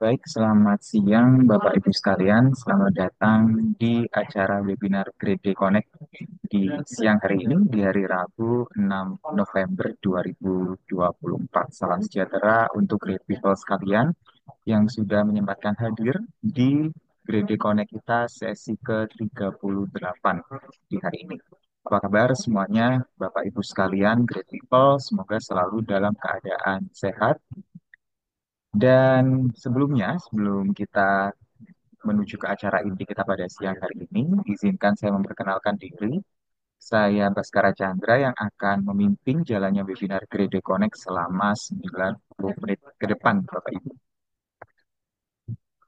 Baik, selamat siang Bapak Ibu sekalian. Selamat datang di acara webinar Grade Connect di siang hari ini, di hari Rabu 6 November 2024. Salam sejahtera untuk Grade People sekalian yang sudah menyempatkan hadir di Grade Connect kita sesi ke-38 di hari ini. Apa kabar semuanya Bapak Ibu sekalian, Grade People? Semoga selalu dalam keadaan sehat. Dan sebelumnya, sebelum kita menuju ke acara inti kita pada siang hari ini, izinkan saya memperkenalkan diri. Saya Baskara Chandra yang akan memimpin jalannya webinar Grade Connect selama 90 menit ke depan, Bapak Ibu.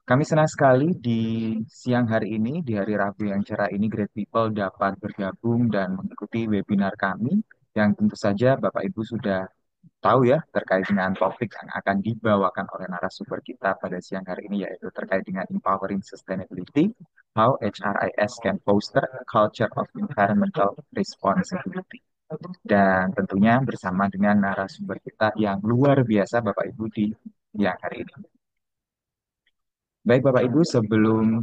Kami senang sekali di siang hari ini, di hari Rabu yang cerah ini, Great People dapat bergabung dan mengikuti webinar kami yang tentu saja Bapak Ibu sudah tahu ya terkait dengan topik yang akan dibawakan oleh narasumber kita pada siang hari ini yaitu terkait dengan Empowering Sustainability, How HRIS Can Foster a Culture of Environmental Responsibility. Dan tentunya bersama dengan narasumber kita yang luar biasa Bapak Ibu di siang hari ini. Baik Bapak Ibu, sebelum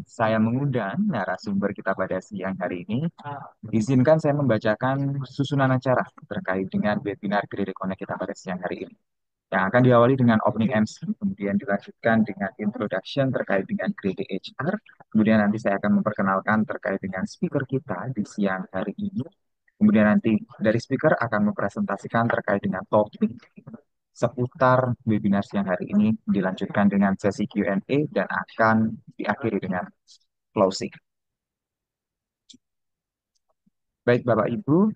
saya mengundang narasumber kita pada siang hari ini, izinkan saya membacakan susunan acara terkait dengan webinar Grade Connect kita pada siang hari ini. Yang akan diawali dengan opening MC, kemudian dilanjutkan dengan introduction terkait dengan Grade HR, kemudian nanti saya akan memperkenalkan terkait dengan speaker kita di siang hari ini. Kemudian nanti dari speaker akan mempresentasikan terkait dengan topik seputar webinar siang hari ini, dilanjutkan dengan sesi Q&A dan akan diakhiri dengan closing. Baik Bapak Ibu,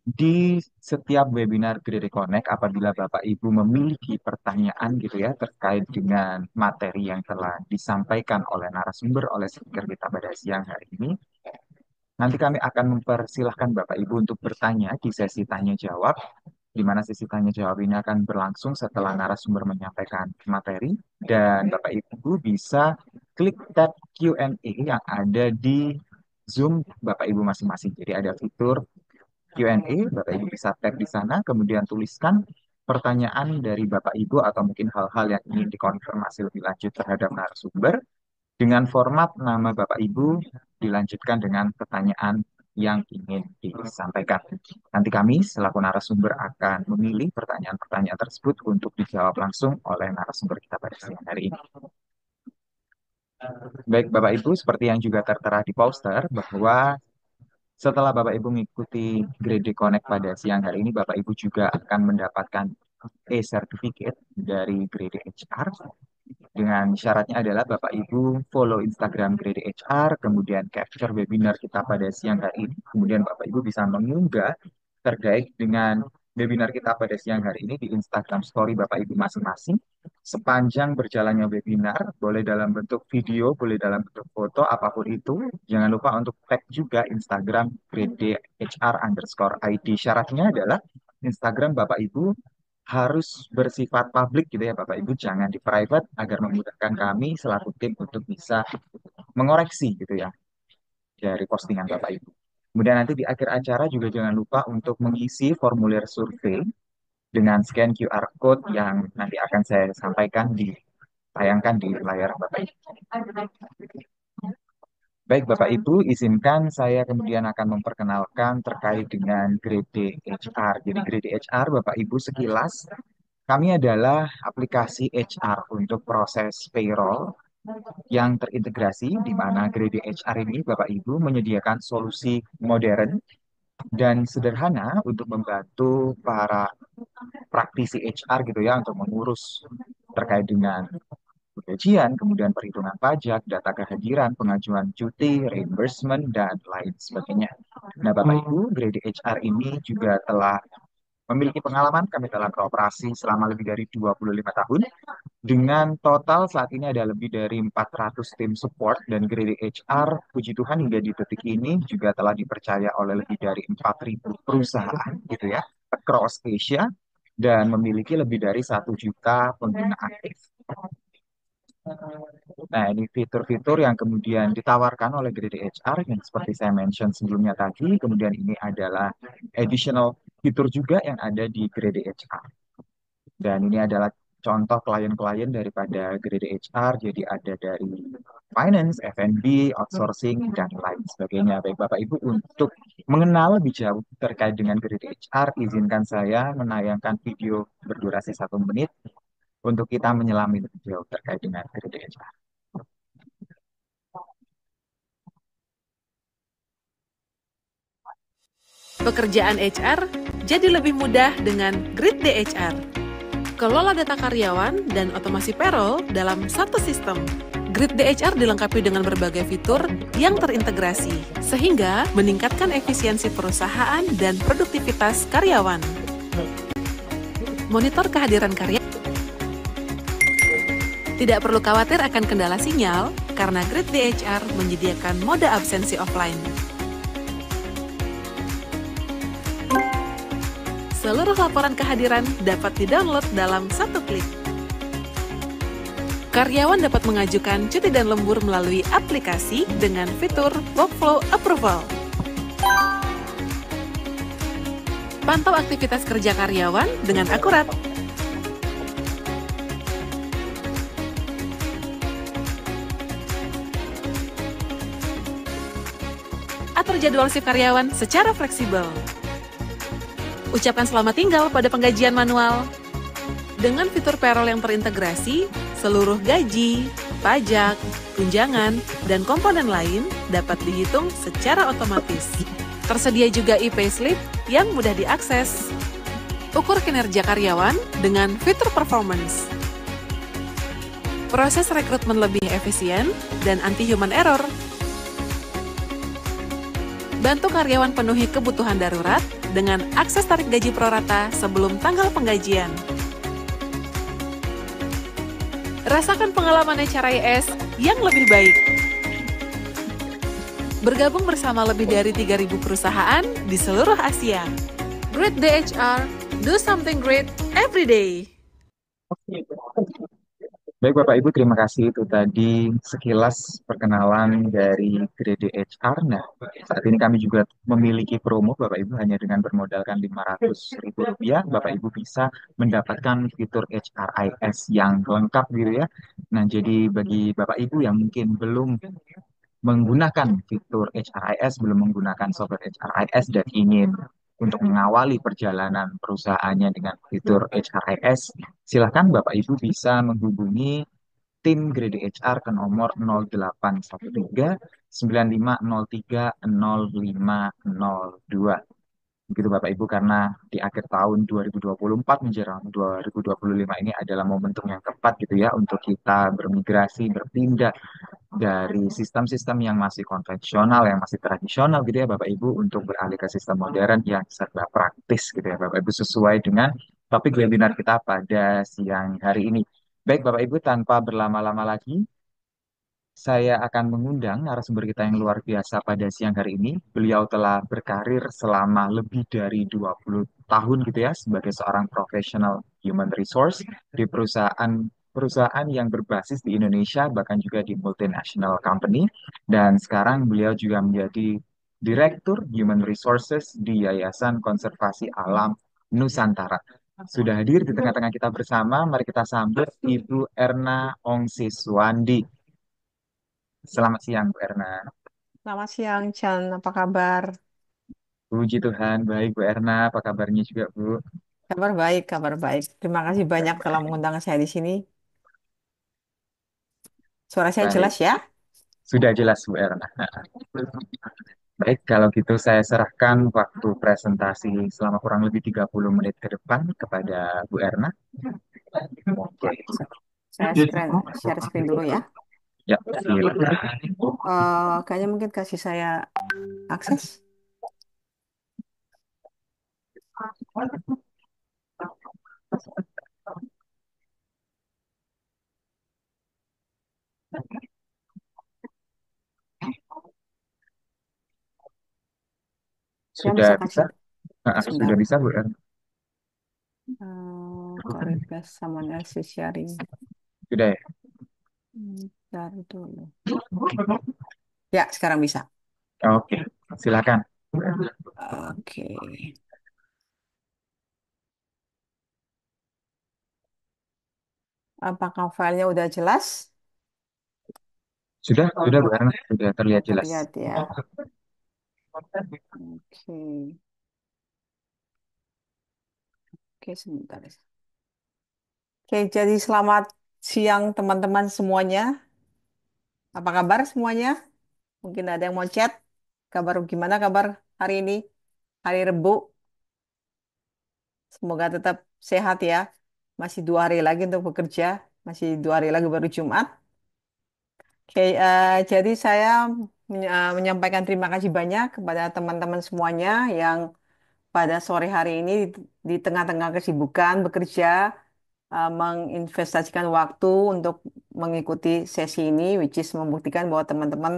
di setiap webinar Grade Connect, apabila Bapak Ibu memiliki pertanyaan gitu ya terkait dengan materi yang telah disampaikan oleh narasumber, oleh speaker kita pada siang hari ini, nanti kami akan mempersilahkan Bapak Ibu untuk bertanya di sesi tanya jawab, di mana sesi tanya jawab ini akan berlangsung setelah narasumber menyampaikan materi, dan Bapak Ibu bisa klik tab Q&A yang ada di Zoom Bapak Ibu masing-masing. Jadi ada fitur Q&A, Bapak Ibu bisa tag di sana, kemudian tuliskan pertanyaan dari Bapak Ibu atau mungkin hal-hal yang ingin dikonfirmasi lebih lanjut terhadap narasumber dengan format nama Bapak Ibu dilanjutkan dengan pertanyaan yang ingin disampaikan. Nanti kami selaku narasumber akan memilih pertanyaan-pertanyaan tersebut untuk dijawab langsung oleh narasumber kita pada siang hari ini. Baik Bapak Ibu, seperti yang juga tertera di poster bahwa setelah Bapak Ibu mengikuti Grade Connect pada siang hari ini, Bapak Ibu juga akan mendapatkan e-certificate dari Grade HR. Dengan syaratnya adalah Bapak Ibu follow Instagram Grade HR, kemudian capture webinar kita pada siang hari ini, kemudian Bapak Ibu bisa mengunggah terkait dengan webinar kita pada siang hari ini di Instagram Story Bapak Ibu masing-masing. Sepanjang berjalannya webinar, boleh dalam bentuk video, boleh dalam bentuk foto, apapun itu. Jangan lupa untuk tag juga Instagram Grade HR underscore ID. Syaratnya adalah Instagram Bapak Ibu harus bersifat publik gitu ya Bapak Ibu, jangan di private agar memudahkan kami selaku tim untuk bisa mengoreksi gitu ya dari postingan Bapak Ibu. Kemudian nanti di akhir acara juga jangan lupa untuk mengisi formulir survei dengan scan QR code yang nanti akan saya sampaikan di tayangkan di layar Bapak Ibu. Baik Bapak Ibu, izinkan saya kemudian akan memperkenalkan terkait dengan Grade HR. Jadi Grade HR Bapak Ibu sekilas kami adalah aplikasi HR untuk proses payroll yang terintegrasi di mana Grade HR ini Bapak Ibu menyediakan solusi modern dan sederhana untuk membantu para praktisi HR gitu ya untuk mengurus terkait dengan gajian, kemudian perhitungan pajak, data kehadiran, pengajuan cuti, reimbursement, dan lain sebagainya. Nah, Bapak Ibu, Grade HR ini juga telah memiliki pengalaman, kami telah beroperasi selama lebih dari 25 tahun. Dengan total saat ini ada lebih dari 400 tim support dan Grade HR, puji Tuhan hingga di detik ini juga telah dipercaya oleh lebih dari 4.000 perusahaan gitu ya, across Asia dan memiliki lebih dari 1 juta pengguna aktif. Nah, ini fitur-fitur yang kemudian ditawarkan oleh Grade HR yang seperti saya mention sebelumnya tadi. Kemudian ini adalah additional fitur juga yang ada di Grade HR. Dan ini adalah contoh klien-klien daripada grade HR, jadi ada dari finance, F&B, outsourcing, dan lain sebagainya. Baik Bapak Ibu, untuk mengenal lebih jauh terkait dengan grade HR, izinkan saya menayangkan video berdurasi 1 menit untuk kita menyelami lebih jauh terkait dengan grade HR. Pekerjaan HR jadi lebih mudah dengan Grid DHR. Kelola data karyawan dan otomasi payroll dalam satu sistem. Grid DHR dilengkapi dengan berbagai fitur yang terintegrasi, sehingga meningkatkan efisiensi perusahaan dan produktivitas karyawan. Monitor kehadiran karyawan. Tidak perlu khawatir akan kendala sinyal, karena Grid DHR menyediakan mode absensi offline. Seluruh laporan kehadiran dapat di-download dalam satu klik. Karyawan dapat mengajukan cuti dan lembur melalui aplikasi dengan fitur Workflow Approval. Pantau aktivitas kerja karyawan dengan akurat. Atur jadwal shift karyawan secara fleksibel. Ucapkan selamat tinggal pada penggajian manual. Dengan fitur payroll yang terintegrasi, seluruh gaji, pajak, tunjangan, dan komponen lain dapat dihitung secara otomatis. Tersedia juga e-payslip yang mudah diakses. Ukur kinerja karyawan dengan fitur performance. Proses rekrutmen lebih efisien dan anti-human error. Bantu karyawan penuhi kebutuhan darurat dengan akses tarik gaji prorata sebelum tanggal penggajian. Rasakan pengalaman HRIS yang lebih baik. Bergabung bersama lebih dari 3.000 perusahaan di seluruh Asia. Great DHR, do something great every day. Baik Bapak Ibu, terima kasih itu tadi sekilas perkenalan dari Grade HR. Nah, saat ini kami juga memiliki promo Bapak Ibu hanya dengan bermodalkan Rp500.000, Bapak Ibu bisa mendapatkan fitur HRIS yang lengkap gitu ya. Nah, jadi bagi Bapak Ibu yang mungkin belum menggunakan fitur HRIS, belum menggunakan software HRIS dan ingin untuk mengawali perjalanan perusahaannya dengan fitur HRIS, silakan Bapak Ibu bisa menghubungi tim Grade HR ke nomor 0813 9503 0502. Begitu Bapak Ibu, karena di akhir tahun 2024 menjelang 2025 ini adalah momentum yang tepat gitu ya untuk kita bermigrasi, berpindah dari sistem-sistem yang masih konvensional, yang masih tradisional gitu ya Bapak Ibu, untuk beralih ke sistem modern yang serba praktis gitu ya Bapak Ibu, sesuai dengan topik webinar kita pada siang hari ini. Baik Bapak Ibu, tanpa berlama-lama lagi, saya akan mengundang narasumber kita yang luar biasa pada siang hari ini. Beliau telah berkarir selama lebih dari 20 tahun gitu ya sebagai seorang profesional human resource di perusahaan yang berbasis di Indonesia, bahkan juga di multinational company. Dan sekarang beliau juga menjadi Direktur Human Resources di Yayasan Konservasi Alam Nusantara. Sudah hadir di tengah-tengah kita bersama, mari kita sambut Ibu Erna Ongsiswandi. Selamat siang, Bu Erna. Selamat siang, Chan. Apa kabar? Puji Tuhan, baik Bu Erna. Apa kabarnya juga, Bu? Kabar baik, kabar baik. Terima kasih banyak telah mengundang saya di sini. Suara saya Baik, jelas ya? sudah jelas Bu Erna. Baik, kalau gitu saya serahkan waktu presentasi selama kurang lebih 30 menit ke depan kepada Bu Erna. Oke, saya share screen dulu ya. Ya, silakan. Kayaknya mungkin kasih saya akses. Saya Sudah bisa bisa? kasih Sudah sebentar. bisa, Bu Erna? Kok request someone else is sharing. Sudah ya? Bentar dulu. Ya, sekarang bisa. Oke, silakan. Oke. Apakah filenya udah jelas? Sudah Bu Erna, sudah Sudah terlihat jelas. terlihat ya. Oke, oke sebentar. Oke, jadi selamat siang teman-teman semuanya. Apa kabar semuanya? Mungkin ada yang mau chat. Kabar gimana kabar hari ini? Hari Rebu. Semoga tetap sehat ya. Masih 2 hari lagi untuk bekerja. Masih 2 hari lagi baru Jumat. Oke, jadi saya menyampaikan terima kasih banyak kepada teman-teman semuanya yang pada sore hari ini di tengah-tengah kesibukan bekerja menginvestasikan waktu untuk mengikuti sesi ini, which is membuktikan bahwa teman-teman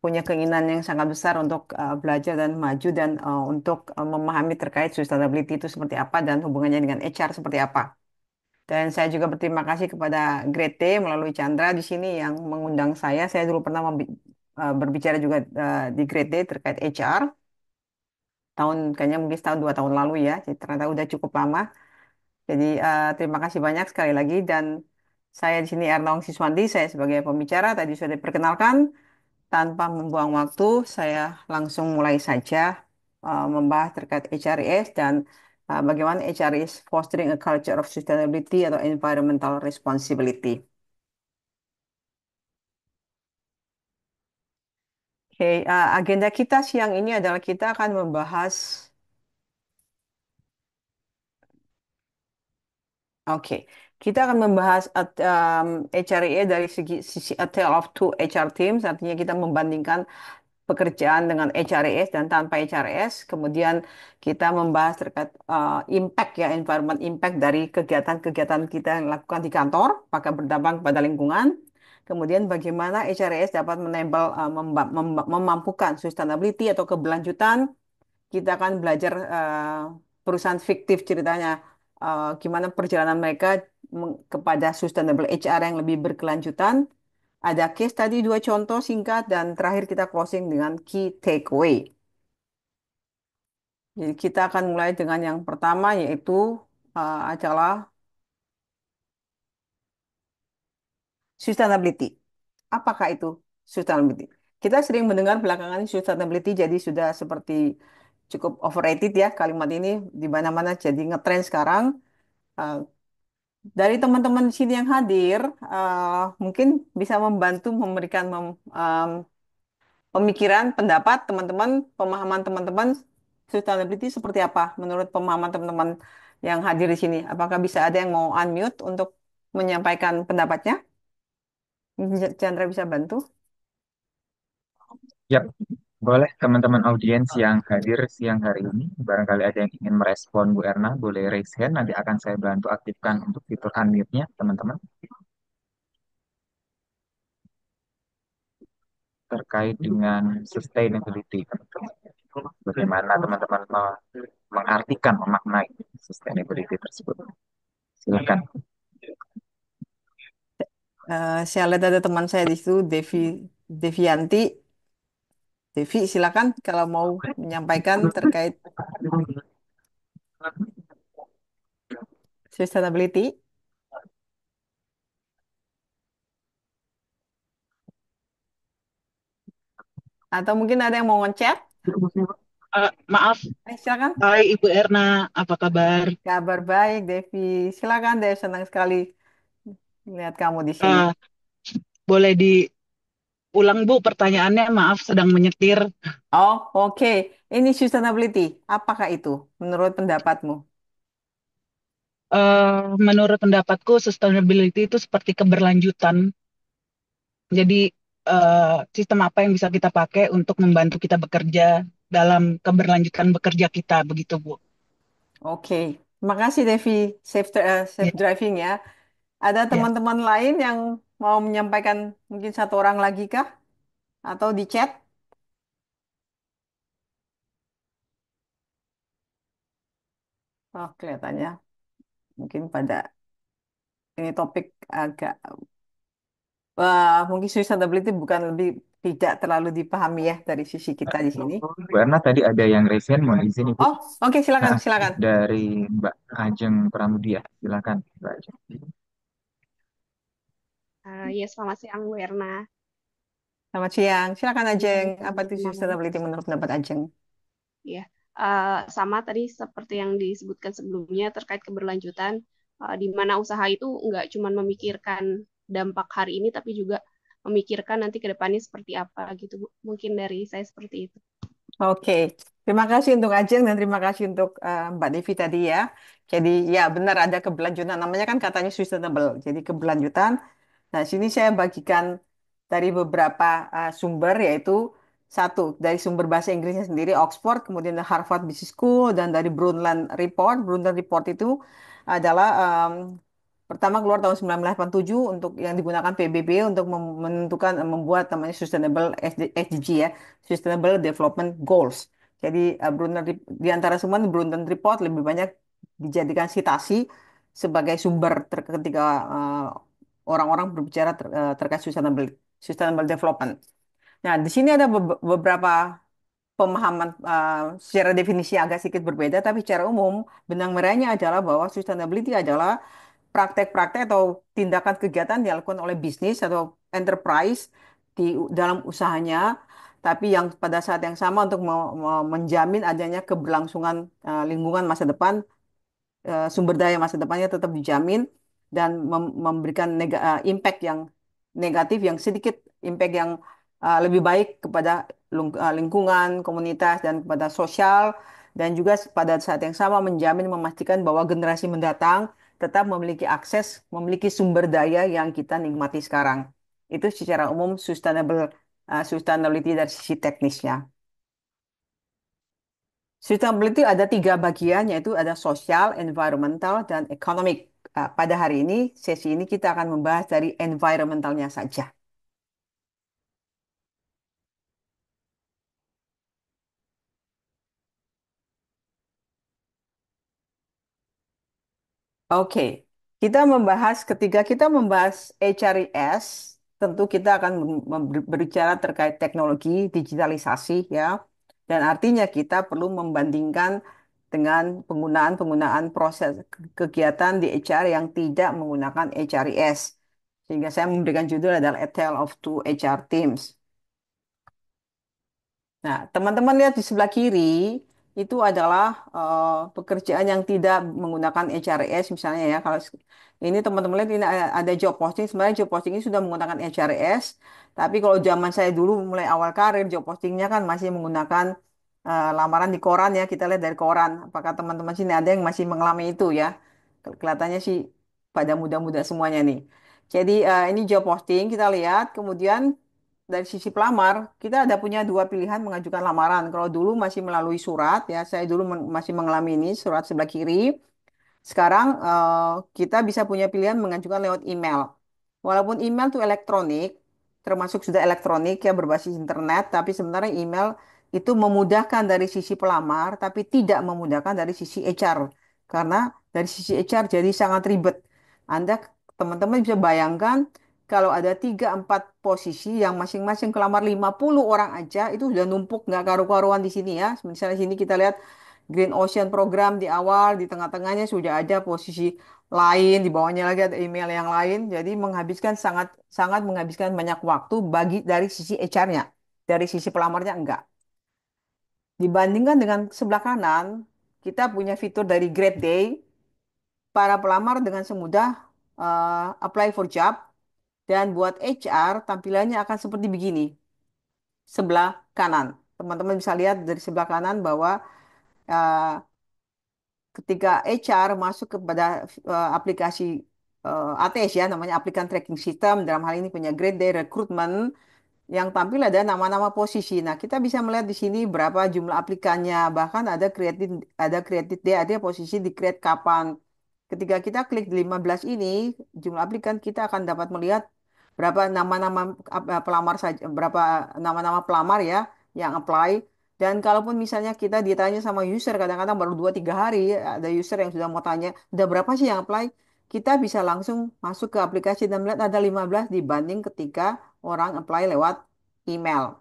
punya keinginan yang sangat besar untuk belajar dan maju dan untuk memahami terkait sustainability itu seperti apa dan hubungannya dengan HR seperti apa. Dan saya juga berterima kasih kepada Grade T melalui Chandra di sini yang mengundang saya. Saya dulu pernah berbicara juga di Grade T terkait HR tahun kayaknya mungkin setahun 2 tahun lalu ya. Jadi ternyata udah cukup lama. Jadi terima kasih banyak sekali lagi dan saya di sini Ernong Siswandi, saya sebagai pembicara tadi sudah diperkenalkan. Tanpa membuang waktu, saya langsung mulai saja membahas terkait HRIS dan bagaimana HRIS fostering a culture of sustainability atau environmental responsibility. Oke, agenda kita siang ini adalah kita akan membahas. Oke, kita akan membahas HRIS dari sisi a tale of two HR teams, artinya kita membandingkan pekerjaan dengan HRIS dan tanpa HRIS. Kemudian kita membahas terkait impact ya, environment impact dari kegiatan-kegiatan kita yang lakukan di kantor, apakah berdampak pada lingkungan. Kemudian bagaimana HRIS dapat memampukan sustainability atau keberlanjutan. Kita akan belajar perusahaan fiktif ceritanya, gimana perjalanan mereka kepada sustainable HR yang lebih berkelanjutan. Ada case tadi 2 contoh singkat dan terakhir kita closing dengan key takeaway. Jadi kita akan mulai dengan yang pertama yaitu adalah sustainability. Apakah itu sustainability? Kita sering mendengar belakangan ini sustainability jadi sudah seperti cukup overrated ya kalimat ini di mana-mana jadi ngetrend sekarang. Uh, dari teman-teman di sini yang hadir, mungkin bisa membantu memberikan pemikiran, pendapat teman-teman, pemahaman teman-teman, sustainability seperti apa menurut pemahaman teman-teman yang hadir di sini? Apakah bisa ada yang mau unmute untuk menyampaikan pendapatnya? Chandra bisa bantu? Yap, boleh teman-teman audiens yang hadir siang hari ini, barangkali ada yang ingin merespon Bu Erna, boleh raise hand, nanti akan saya bantu aktifkan untuk fitur unmute-nya, teman-teman, terkait dengan sustainability. Bagaimana teman-teman mengartikan, memaknai sustainability tersebut. Silakan. Saya lihat ada teman saya di situ, Devianti. Devi, silakan kalau mau menyampaikan terkait sustainability. Atau mungkin ada yang mau ngechat? Maaf, Silakan. hai Ibu Erna, apa kabar? Kabar baik, Devi. Silakan, Devi. Senang sekali melihat kamu di sini. Eh, Boleh diulang Bu pertanyaannya? Maaf, sedang menyetir. Oh, oke. Ini sustainability. Apakah itu menurut pendapatmu? Menurut pendapatku, sustainability itu seperti keberlanjutan. Jadi, sistem apa yang bisa kita pakai untuk membantu kita bekerja dalam keberlanjutan bekerja kita, begitu Bu. Oke. Terima kasih, Devi. Safe Ya, driving ya. Ada ya. teman-teman lain yang mau menyampaikan mungkin satu orang lagi kah? Atau di chat? Oh, kelihatannya mungkin pada ini topik agak mungkin sustainability bukan lebih tidak terlalu dipahami ya dari sisi kita di sini. Bu Erna tadi ada yang raise hand, mohon izin Ibu. Oh, oke silakan Nah, silakan. dari Mbak Ajeng Pramudia, silakan Mbak Ajeng. Ya, selamat siang, Bu Erna. Selamat siang. Silakan Ajeng. Apa itu Teman-teman. sustainability menurut pendapat Ajeng? Ya, sama tadi seperti yang disebutkan sebelumnya terkait keberlanjutan, di mana usaha itu nggak cuma memikirkan dampak hari ini, tapi juga memikirkan nanti ke depannya seperti apa gitu, Bu. Mungkin dari saya seperti itu. Oke, terima kasih untuk Ajeng dan terima kasih untuk Mbak Devi tadi ya. Jadi ya benar ada keberlanjutan. Namanya kan katanya sustainable. Jadi keberlanjutan. Nah, sini saya bagikan dari beberapa sumber yaitu satu dari sumber bahasa Inggrisnya sendiri Oxford, kemudian dari Harvard Business School dan dari Brundtland Report. Brundtland Report itu adalah pertama keluar tahun 1987 untuk yang digunakan PBB untuk menentukan membuat namanya Sustainable SDG ya, Sustainable Development Goals. Jadi di antara semua Brundtland Report lebih banyak dijadikan sitasi sebagai sumber ketika orang-orang berbicara terkait sustainable development. Nah, di sini ada beberapa pemahaman secara definisi agak sedikit berbeda, tapi secara umum benang merahnya adalah bahwa sustainability adalah praktek-praktek atau tindakan kegiatan yang dilakukan oleh bisnis atau enterprise di dalam usahanya, tapi yang pada saat yang sama untuk menjamin adanya keberlangsungan lingkungan masa depan, sumber daya masa depannya tetap dijamin dan memberikan impact yang negatif yang sedikit impact yang lebih baik kepada lingkungan, komunitas dan kepada sosial dan juga pada saat yang sama menjamin memastikan bahwa generasi mendatang tetap memiliki akses, memiliki sumber daya yang kita nikmati sekarang. Itu secara umum sustainability dari sisi teknisnya. Sustainability ada tiga bagian, yaitu ada sosial, environmental, dan economic. Pada hari ini, sesi ini kita akan membahas dari environmentalnya saja. Oke, ketika kita membahas HRIS, tentu kita akan berbicara terkait teknologi, digitalisasi, ya. Dan artinya kita perlu membandingkan dengan penggunaan proses kegiatan di HR yang tidak menggunakan HRIS. Sehingga saya memberikan judul adalah A Tale of Two HR Teams. Nah, teman-teman lihat di sebelah kiri itu adalah pekerjaan yang tidak menggunakan HRS misalnya ya. Kalau ini teman-teman lihat ini ada job posting, sebenarnya job posting ini sudah menggunakan HRS. Tapi kalau zaman saya dulu mulai awal karir job postingnya kan masih menggunakan lamaran di koran ya. Kita lihat dari koran. Apakah teman-teman sini ada yang masih mengalami itu ya? Kelihatannya sih pada muda-muda semuanya nih. Jadi ini job posting kita lihat. Kemudian dari sisi pelamar, kita ada punya dua pilihan mengajukan lamaran. Kalau dulu masih melalui surat, ya saya dulu masih mengalami ini, surat sebelah kiri. Sekarang kita bisa punya pilihan mengajukan lewat email. Walaupun email itu elektronik, termasuk sudah elektronik ya berbasis internet, tapi sebenarnya email itu memudahkan dari sisi pelamar, tapi tidak memudahkan dari sisi HR. Karena dari sisi HR jadi sangat ribet. Anda, teman-teman bisa bayangkan kalau ada 3-4 posisi yang masing-masing kelamar 50 orang aja, itu sudah numpuk nggak karu-karuan di sini ya. Misalnya sini kita lihat Green Ocean Program di awal, di tengah-tengahnya sudah ada posisi lain, di bawahnya lagi ada email yang lain. Jadi menghabiskan sangat sangat menghabiskan banyak waktu bagi dari sisi HR-nya. Dari sisi pelamarnya enggak. Dibandingkan dengan sebelah kanan, kita punya fitur dari Grade Day. Para pelamar dengan semudah apply for job dan buat HR tampilannya akan seperti begini. Sebelah kanan. Teman-teman bisa lihat dari sebelah kanan bahwa uh, ketika HR masuk kepada aplikasi ATS ya, namanya Applicant Tracking System, dalam hal ini punya Grade Day Recruitment, yang tampil ada nama-nama posisi. Nah, kita bisa melihat di sini berapa jumlah aplikannya, bahkan ada created day, ada posisi di create kapan. Ketika kita klik di 15 ini, jumlah aplikan kita akan dapat melihat berapa nama-nama pelamar saja, berapa nama-nama pelamar ya yang apply. Dan kalaupun misalnya kita ditanya sama user, kadang-kadang baru 2-3 hari, ada user yang sudah mau tanya, udah berapa sih yang apply? Kita bisa langsung masuk ke aplikasi dan melihat ada 15 dibanding ketika orang apply lewat email.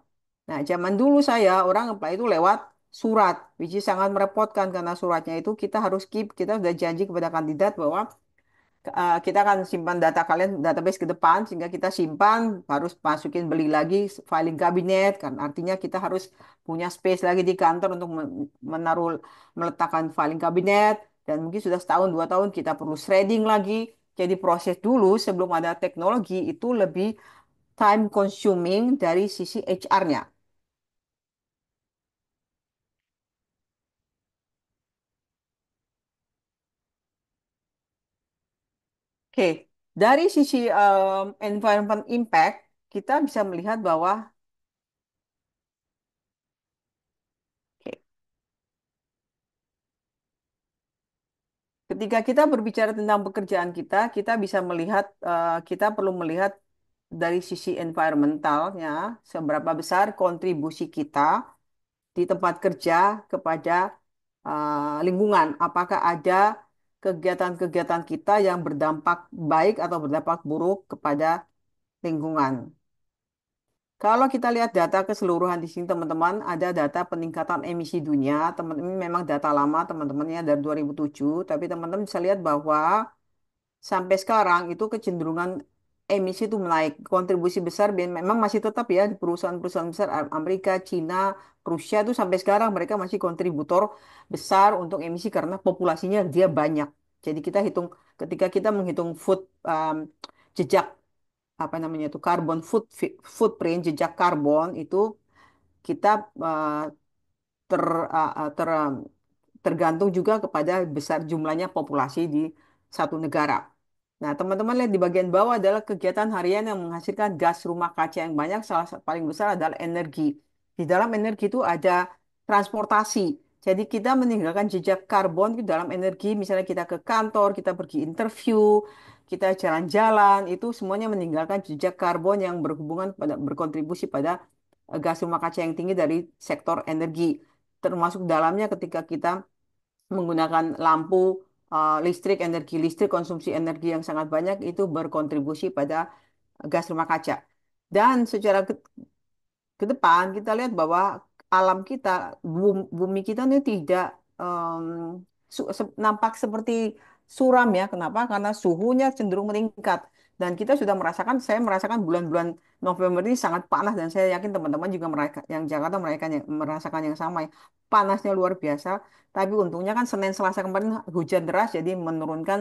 Nah, zaman dulu saya orang apply itu lewat surat, which is sangat merepotkan karena suratnya itu kita harus keep, kita sudah janji kepada kandidat bahwa Kita akan simpan data kalian database ke depan sehingga kita simpan harus masukin beli lagi filing kabinet kan artinya kita harus punya space lagi di kantor untuk menaruh meletakkan filing kabinet dan mungkin sudah setahun 2 tahun kita perlu shredding lagi jadi proses dulu sebelum ada teknologi itu lebih time consuming dari sisi HR-nya. Oke, dari sisi environment impact kita bisa melihat bahwa oke, ketika kita berbicara tentang pekerjaan kita, kita bisa melihat, kita perlu melihat dari sisi environmentalnya, seberapa besar kontribusi kita di tempat kerja kepada lingkungan. Apakah ada kegiatan-kegiatan kita yang berdampak baik atau berdampak buruk kepada lingkungan. Kalau kita lihat data keseluruhan di sini, teman-teman, ada data peningkatan emisi dunia. Teman-teman, memang data lama, teman-temannya dari 2007, tapi teman-teman bisa lihat bahwa sampai sekarang itu kecenderungan emisi itu menaik. Kontribusi besar memang masih tetap ya di perusahaan-perusahaan besar Amerika, Cina, Rusia itu sampai sekarang mereka masih kontributor besar untuk emisi karena populasinya dia banyak. Jadi kita hitung ketika kita menghitung jejak apa namanya itu footprint jejak karbon itu kita uh, ter, ter tergantung juga kepada besar jumlahnya populasi di satu negara. Nah, teman-teman lihat di bagian bawah adalah kegiatan harian yang menghasilkan gas rumah kaca yang banyak. Salah satu paling besar adalah energi. Di dalam energi itu ada transportasi. Jadi kita meninggalkan jejak karbon di dalam energi. Misalnya kita ke kantor, kita pergi interview, kita jalan-jalan, itu semuanya meninggalkan jejak karbon yang berhubungan pada berkontribusi pada gas rumah kaca yang tinggi dari sektor energi. Termasuk dalamnya ketika kita menggunakan lampu listrik, energi listrik, konsumsi energi yang sangat banyak itu berkontribusi pada gas rumah kaca. Dan secara ke depan kita lihat bahwa alam kita, bumi kita ini tidak em, nampak seperti suram ya. Kenapa? Karena suhunya cenderung meningkat. Dan kita sudah merasakan, saya merasakan bulan-bulan November ini sangat panas dan saya yakin teman-teman juga mereka yang Jakarta mereka merasakan yang sama ya. Panasnya luar biasa. Tapi untungnya kan Senin Selasa kemarin hujan deras jadi menurunkan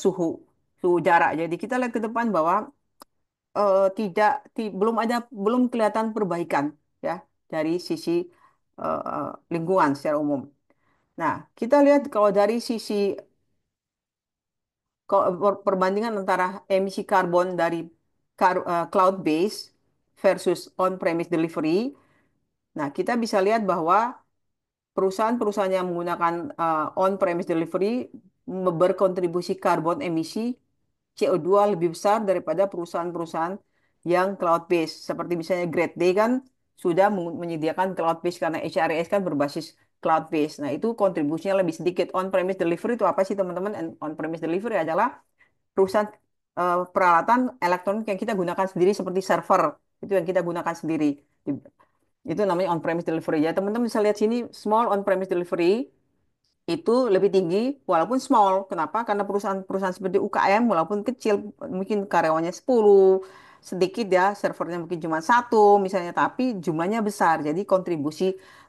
suhu suhu udara. Jadi kita lihat ke depan bahwa tidak belum kelihatan perbaikan ya dari sisi lingkungan secara umum. Nah, kita lihat kalau dari sisi perbandingan antara emisi karbon dari cloud base versus on-premise delivery. Nah, kita bisa lihat bahwa perusahaan-perusahaan yang menggunakan on-premise delivery berkontribusi karbon emisi CO2 lebih besar daripada perusahaan-perusahaan yang cloud-based. Seperti misalnya Grade Day kan sudah menyediakan cloud-based karena HRIS kan berbasis cloud-based. Nah, itu kontribusinya lebih sedikit. On-premise delivery itu apa sih teman-teman? On-premise delivery adalah perusahaan peralatan elektronik yang kita gunakan sendiri seperti server. Itu yang kita gunakan sendiri. Itu namanya on-premise delivery. Ya, teman-teman bisa lihat sini small on-premise delivery itu lebih tinggi walaupun small. Kenapa? Karena perusahaan-perusahaan seperti UKM walaupun kecil mungkin karyawannya 10 sedikit ya servernya mungkin cuma satu misalnya tapi jumlahnya besar. Jadi kontribusi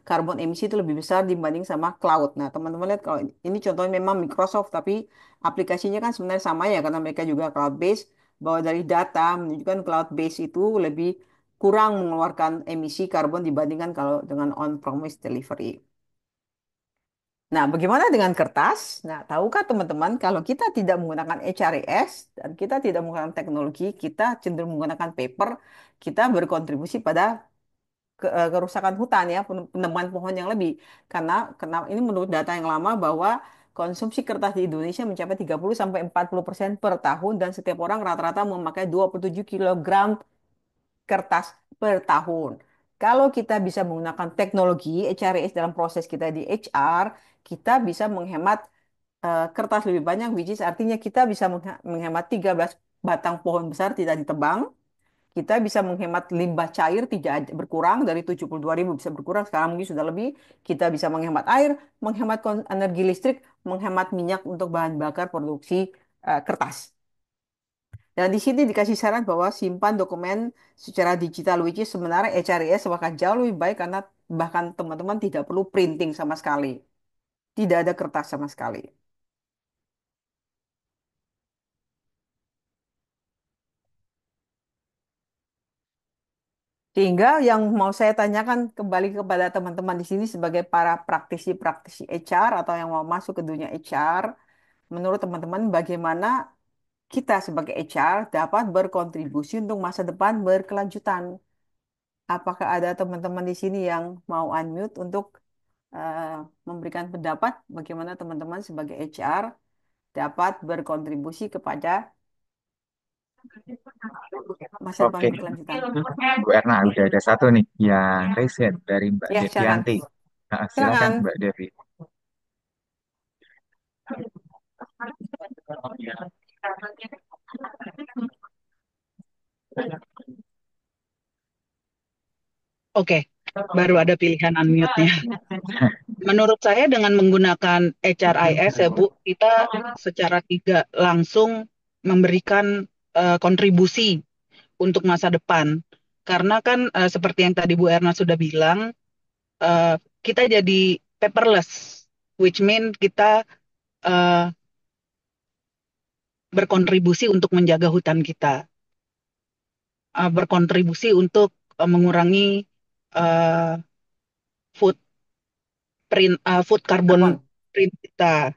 karbon emisi itu lebih besar dibanding sama cloud. Nah, teman-teman lihat kalau ini contohnya memang Microsoft tapi aplikasinya kan sebenarnya sama ya karena mereka juga cloud based bahwa dari data menunjukkan cloud based itu lebih kurang mengeluarkan emisi karbon dibandingkan kalau dengan on-premise delivery. Nah, bagaimana dengan kertas? Nah, tahukah teman-teman kalau kita tidak menggunakan HRIS dan kita tidak menggunakan teknologi, kita cenderung menggunakan paper, kita berkontribusi pada kerusakan hutan ya, penemuan pohon yang lebih. Karena ini menurut data yang lama bahwa konsumsi kertas di Indonesia mencapai 30 sampai 40% per tahun dan setiap orang rata-rata memakai 27 kilogram kertas per tahun. Kalau kita bisa menggunakan teknologi HRIS dalam proses kita di HR, kita bisa menghemat kertas lebih banyak, which is artinya kita bisa menghemat 13 batang pohon besar tidak ditebang. Kita bisa menghemat limbah cair tidak berkurang dari 72.000 bisa berkurang, sekarang mungkin sudah lebih. Kita bisa menghemat air, menghemat energi listrik, menghemat minyak untuk bahan bakar produksi kertas. Dan di sini dikasih saran bahwa simpan dokumen secara digital, which is sebenarnya HRIS bahkan jauh lebih baik karena bahkan teman-teman tidak perlu printing sama sekali. Tidak ada kertas sama sekali. Sehingga yang mau saya tanyakan kembali kepada teman-teman di sini sebagai para praktisi-praktisi HR atau yang mau masuk ke dunia HR, menurut teman-teman bagaimana kita sebagai HR dapat berkontribusi untuk masa depan berkelanjutan? Apakah ada teman-teman di sini yang mau unmute untuk eh, memberikan pendapat bagaimana teman-teman sebagai HR dapat berkontribusi kepada masa depan Oke, berkelanjutan? Bu Erna udah ada satu nih yang raise hand dari Mbak Ya, silakan. Devianti. Nah, silakan Silakan. Mbak Devi. Oke, baru ada pilihan unmute-nya. Menurut saya dengan menggunakan HRIS ya Bu, kita secara tidak langsung memberikan kontribusi untuk masa depan. Karena kan seperti yang tadi Bu Erna sudah bilang, kita jadi paperless, which mean kita eh, berkontribusi untuk menjaga hutan kita, berkontribusi untuk mengurangi eh, food carbon Karbon. print kita.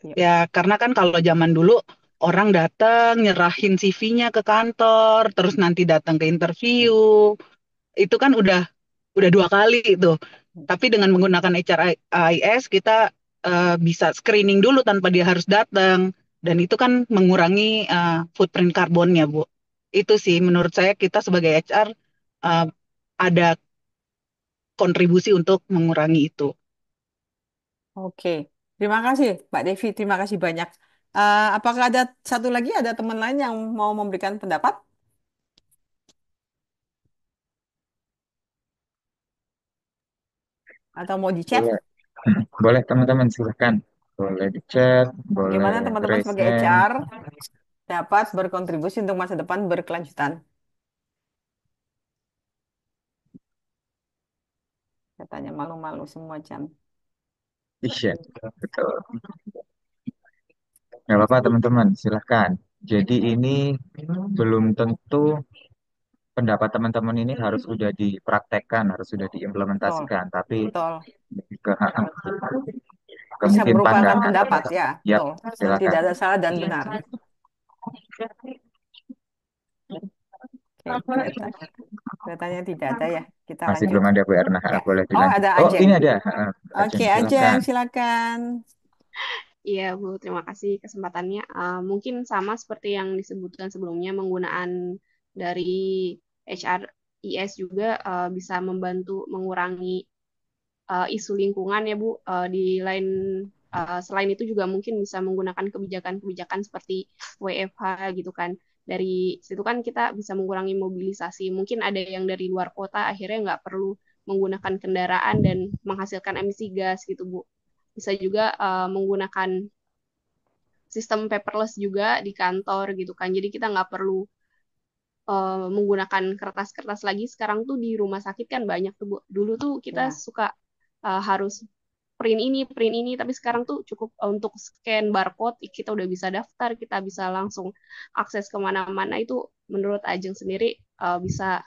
Iya. Ya, karena kan kalau zaman dulu orang datang nyerahin CV-nya ke kantor, terus nanti datang ke interview, itu kan udah dua kali itu. Tapi dengan menggunakan HRIS kita bisa screening dulu tanpa dia harus datang, dan itu kan mengurangi footprint karbonnya, Bu. Itu sih menurut saya kita sebagai HR uh, ada kontribusi untuk mengurangi itu. Oke, terima kasih Mbak Devi, terima kasih banyak. Apakah ada satu lagi, ada teman lain yang mau memberikan pendapat atau mau di chat? Boleh, boleh teman-teman silakan. Boleh di chat, boleh Bagaimana teman-teman raise sebagai hand. HR dapat berkontribusi untuk masa depan berkelanjutan? Katanya malu-malu semua jam. Iya, betul. Nggak apa-apa teman-teman, silahkan. Jadi ini belum tentu pendapat teman-teman ini harus sudah dipraktekkan, harus sudah Betul, diimplementasikan, tapi betul. ke, ke Bisa mungkin merupakan pandangan. pendapat, ya, Yap, betul. silakan. Tidak ada salah dan benar. Oke, kelihatannya tidak ada ya. Kita Masih lanjut. belum ada Bu Erna, Ya. boleh Oh, dilanjut. ada Oh, Ajeng. ini ada. Oke, Ajeng, Ajeng, silakan. silakan. Iya, Bu, terima kasih kesempatannya. Mungkin sama seperti yang disebutkan sebelumnya, penggunaan dari HRIS juga bisa membantu mengurangi isu lingkungan ya Bu. Di lain selain itu juga mungkin bisa menggunakan kebijakan-kebijakan seperti WFH gitu kan. Dari situ kan kita bisa mengurangi mobilisasi. Mungkin ada yang dari luar kota akhirnya nggak perlu menggunakan kendaraan dan menghasilkan emisi gas gitu Bu. Bisa juga menggunakan sistem paperless juga di kantor gitu kan. Jadi kita nggak perlu menggunakan kertas-kertas lagi. Sekarang tuh di rumah sakit kan banyak tuh Bu. Dulu tuh kita Ya. suka harus print ini, tapi sekarang tuh cukup untuk scan barcode, kita udah bisa daftar, kita bisa langsung akses kemana-mana. Itu menurut Ajeng sendiri bisa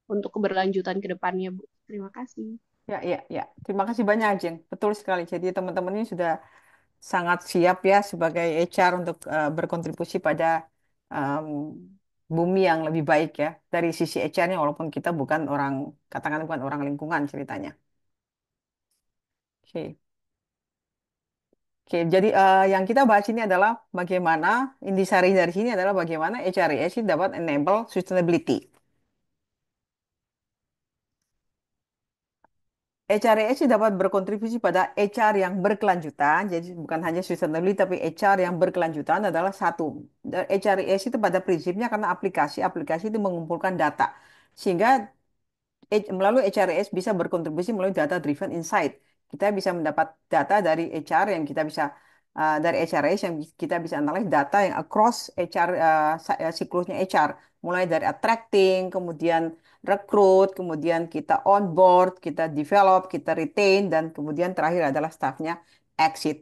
untuk keberlanjutan ke depannya, Bu. Terima kasih. Ya, ya, ya. Terima kasih banyak, Ajeng. Betul sekali. Jadi teman-teman ini sudah sangat siap ya sebagai HR untuk berkontribusi pada em, bumi yang lebih baik ya dari sisi HR-nya walaupun kita bukan orang katakan bukan orang lingkungan ceritanya. Oke. Oke, jadi yang kita bahas ini adalah bagaimana intisari dari sini adalah bagaimana HRIS ini dapat enable sustainability. HRIS dapat berkontribusi pada HR yang berkelanjutan, jadi bukan hanya sustainability, tapi HR yang berkelanjutan adalah satu. HRIS itu pada prinsipnya karena aplikasi itu mengumpulkan data, sehingga melalui HRIS bisa berkontribusi melalui data driven insight. Kita bisa mendapat data dari HR yang kita bisa dari HRS yang kita bisa analis data yang across HR, siklusnya HR, mulai dari attracting, kemudian rekrut, kemudian kita onboard, kita develop, kita retain, dan kemudian terakhir adalah staffnya exit.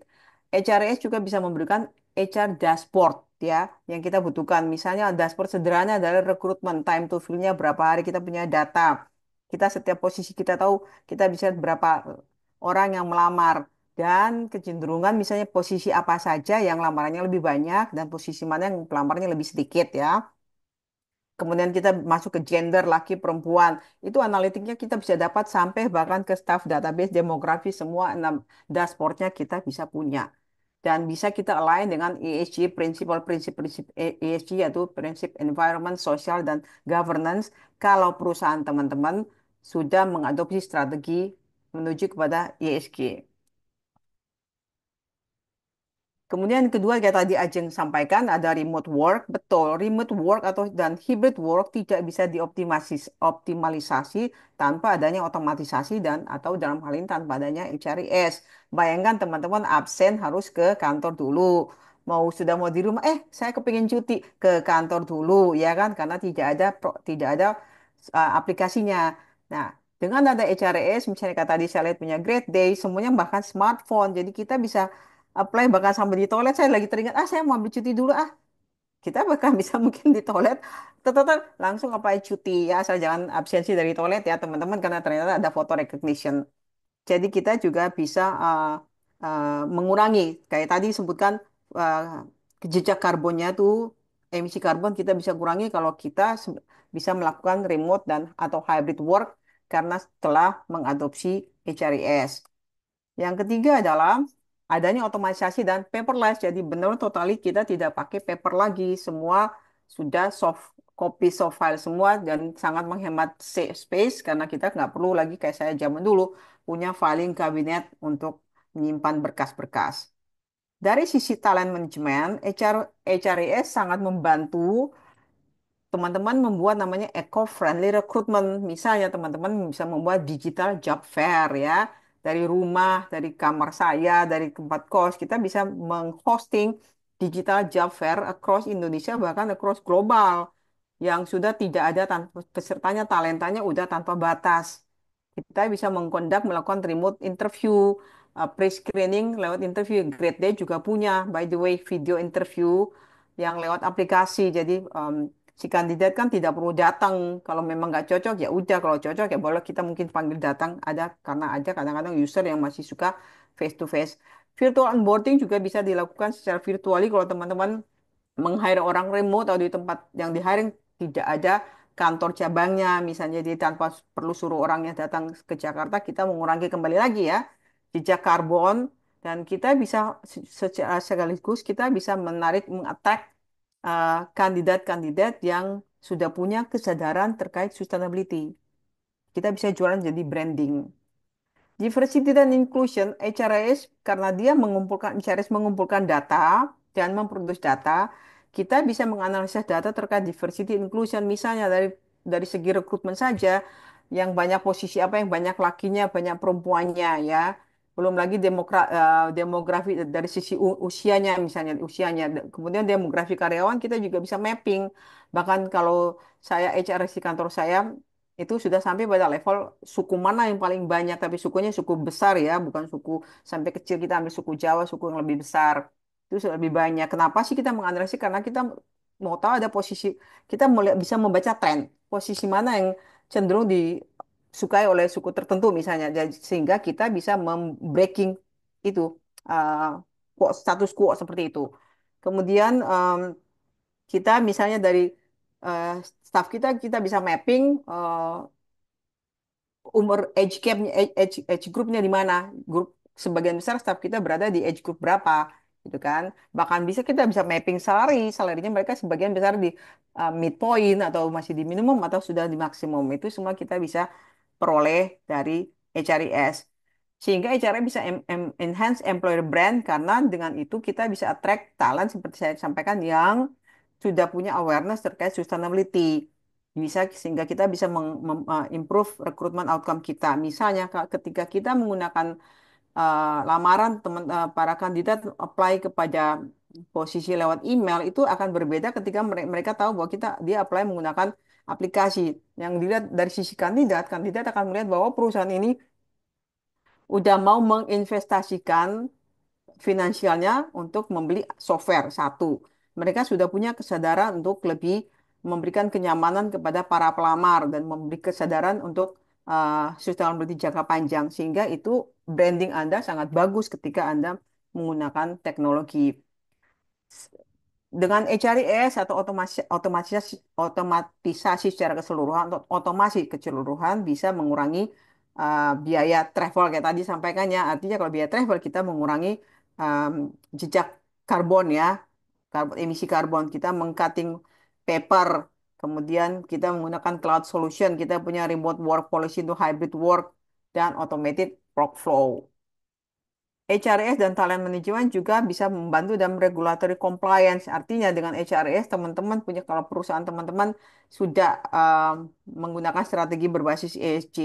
HRS juga bisa memberikan HR dashboard ya yang kita butuhkan. Misalnya dashboard sederhana adalah rekrutmen, time to fill-nya berapa hari kita punya data. Kita setiap posisi kita tahu kita bisa berapa orang yang melamar dan kecenderungan misalnya posisi apa saja yang lamarannya lebih banyak dan posisi mana yang pelamarnya lebih sedikit ya. Kemudian kita masuk ke gender laki perempuan. Itu analitiknya kita bisa dapat sampai bahkan ke staff database demografi semua 6 dashboardnya kita bisa punya. Dan bisa kita align dengan ESG, prinsip-prinsip ESG yaitu prinsip environment, social, dan governance kalau perusahaan teman-teman sudah mengadopsi strategi menuju kepada ESG. Kemudian kedua kayak tadi Ajeng sampaikan ada remote work. Betul, remote work atau dan hybrid work tidak bisa dioptimalisasi tanpa adanya otomatisasi dan atau dalam hal ini tanpa adanya HRIS. Bayangkan teman-teman absen harus ke kantor dulu. Sudah mau di rumah, saya kepingin cuti ke kantor dulu ya kan karena tidak ada aplikasinya. Nah, dengan ada HRIS misalnya kata tadi saya lihat punya Great Day, semuanya bahkan smartphone. Jadi kita bisa apply bahkan sampai di toilet saya lagi teringat saya mau ambil cuti dulu kita bahkan bisa mungkin di toilet tetap langsung apply cuti ya asal jangan absensi dari toilet ya teman-teman karena ternyata ada foto recognition jadi kita juga bisa mengurangi kayak tadi sebutkan uh, jejak karbonnya tuh emisi karbon kita bisa kurangi kalau kita bisa melakukan remote dan atau hybrid work karena setelah mengadopsi HRIS. Yang ketiga adalah adanya otomatisasi dan paperless. Jadi benar totali kita tidak pakai paper lagi. Semua sudah soft file semua dan sangat menghemat space karena kita nggak perlu lagi kayak saya zaman dulu punya filing kabinet untuk menyimpan berkas-berkas. Dari sisi talent management, HRIS sangat membantu teman-teman membuat namanya eco-friendly recruitment. Misalnya teman-teman bisa membuat digital job fair ya. Dari rumah, dari kamar saya, dari tempat kos, kita bisa menghosting digital job fair across Indonesia bahkan across global yang sudah tidak ada tanpa pesertanya talentanya udah tanpa batas. Kita bisa melakukan remote interview, pre-screening lewat interview. Grade Day juga punya, by the way, video interview yang lewat aplikasi. Jadi si kandidat kan tidak perlu datang. Kalau memang nggak cocok ya udah. Kalau cocok ya boleh kita mungkin panggil datang. Ada karena ada kadang-kadang user yang masih suka face to face. Virtual onboarding juga bisa dilakukan secara virtually kalau teman-teman meng-hire orang remote atau di tempat yang di-hiring tidak ada kantor cabangnya misalnya jadi tanpa perlu suruh orangnya datang ke Jakarta kita mengurangi kembali lagi ya jejak karbon dan kita bisa secara sekaligus kita bisa menarik mengattack kandidat-kandidat yang sudah punya kesadaran terkait sustainability. Kita bisa jualan jadi branding. Diversity dan inclusion, HRIS, karena dia mengumpulkan data dan memproduksi data, kita bisa menganalisis data terkait diversity inclusion, misalnya dari segi rekrutmen saja, yang banyak posisi apa yang banyak lakinya, banyak perempuannya, ya. Belum lagi demografi dari sisi usianya, misalnya usianya. Kemudian demografi karyawan kita juga bisa mapping. Bahkan kalau saya HRS di kantor saya, itu sudah sampai pada level suku mana yang paling banyak, tapi sukunya suku besar ya, bukan suku sampai kecil kita ambil suku Jawa, suku yang lebih besar. Itu sudah lebih banyak. Kenapa sih kita menganalisis? Karena kita mau tahu ada posisi, kita bisa membaca tren, posisi mana yang cenderung disukai oleh suku tertentu misalnya, sehingga kita bisa membreaking itu status quo seperti itu. Kemudian kita misalnya dari eh, staff kita bisa mapping umur age gapnya age groupnya di mana grup sebagian besar staff kita berada di age group berapa gitu kan bahkan kita bisa mapping salarinya mereka sebagian besar di midpoint atau masih di minimum atau sudah di maksimum itu semua kita bisa peroleh dari HRIS sehingga HRIS bisa enhance employer brand karena dengan itu kita bisa attract talent seperti saya sampaikan yang sudah punya awareness terkait sustainability sehingga kita bisa improve rekrutmen outcome kita. Misalnya ketika kita menggunakan lamaran para kandidat apply kepada posisi lewat email itu akan berbeda ketika mereka tahu bahwa dia apply menggunakan aplikasi. Yang dilihat dari sisi kandidat, kandidat akan melihat bahwa perusahaan ini udah mau menginvestasikan finansialnya untuk membeli software satu. Mereka sudah punya kesadaran untuk lebih memberikan kenyamanan kepada para pelamar dan memberi kesadaran untuk sustainability jangka panjang. Sehingga itu branding Anda sangat bagus ketika Anda menggunakan teknologi. Dengan HRIS atau otomatisasi secara keseluruhan, atau otomasi keseluruhan bisa mengurangi biaya travel kayak tadi sampaikannya. Artinya kalau biaya travel kita mengurangi um, jejak karbon ya, emisi karbon. Kita mengcutting paper, kemudian kita menggunakan cloud solution, kita punya remote work policy untuk hybrid work dan automated workflow. HRS dan talent management juga bisa membantu dalam regulatory compliance. Artinya dengan HRS teman-teman punya kalau perusahaan teman-teman sudah menggunakan strategi berbasis ESG,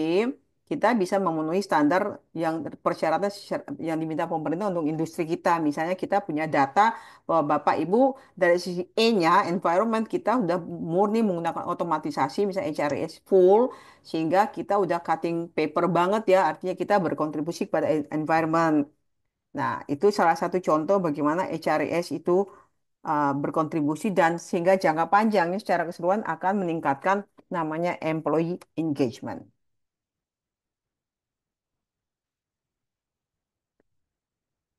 kita bisa memenuhi standar yang persyaratan yang diminta pemerintah untuk industri kita. Misalnya kita punya data bahwa Bapak Ibu dari sisi E-nya environment kita udah murni menggunakan otomatisasi misalnya HRS full sehingga kita udah cutting paper banget ya. Artinya kita berkontribusi pada environment. Nah, itu salah satu contoh bagaimana HRIS itu berkontribusi dan sehingga jangka panjangnya secara keseluruhan akan meningkatkan namanya employee engagement.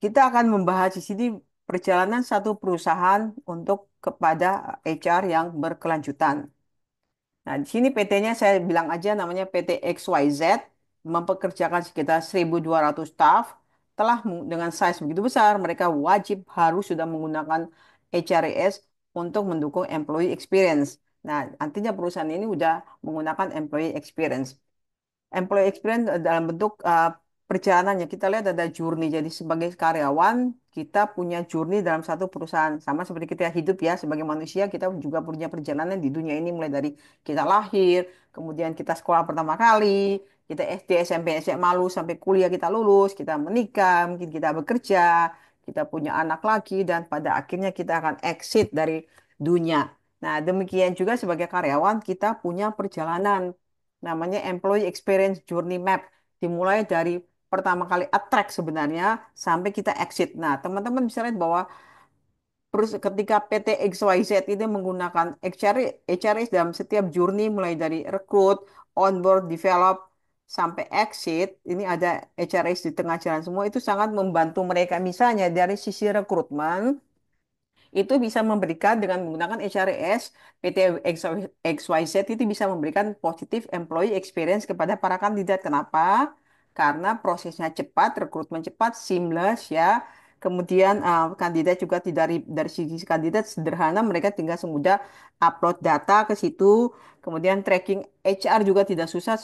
Kita akan membahas di sini perjalanan satu perusahaan untuk kepada HR yang berkelanjutan. Nah, di sini PT-nya saya bilang aja namanya PT XYZ, mempekerjakan sekitar 1.200 staf. Dengan size begitu besar, mereka wajib harus sudah menggunakan HRIS untuk mendukung employee experience. Nah, artinya perusahaan ini sudah menggunakan employee experience. Employee experience dalam bentuk perjalanannya. Kita lihat ada journey. Jadi sebagai karyawan, kita punya journey dalam satu perusahaan. Sama seperti kita hidup ya, sebagai manusia, kita juga punya perjalanan di dunia ini. Mulai dari kita lahir, kemudian kita sekolah pertama kali, kita SD, SMP, SMA lulus, sampai kuliah kita lulus, kita menikah, mungkin kita bekerja, kita punya anak lagi, dan pada akhirnya kita akan exit dari dunia. Nah, demikian juga sebagai karyawan, kita punya perjalanan namanya Employee Experience Journey Map. Dimulai dari pertama kali attract sebenarnya sampai kita exit. Nah, teman-teman bisa lihat bahwa ketika PT XYZ ini menggunakan HRIS dalam setiap journey mulai dari rekrut, onboard, develop, sampai exit, ini ada HRIS di tengah jalan semua, itu sangat membantu mereka. Misalnya dari sisi rekrutmen, itu bisa memberikan dengan menggunakan HRIS, PT XYZ itu bisa memberikan positif employee experience kepada para kandidat. Kenapa? Karena prosesnya cepat, rekrutmen cepat, seamless ya. Kemudian kandidat juga tidak dari sisi kandidat sederhana, mereka tinggal semudah upload data ke situ. Kemudian tracking HR juga tidak susah.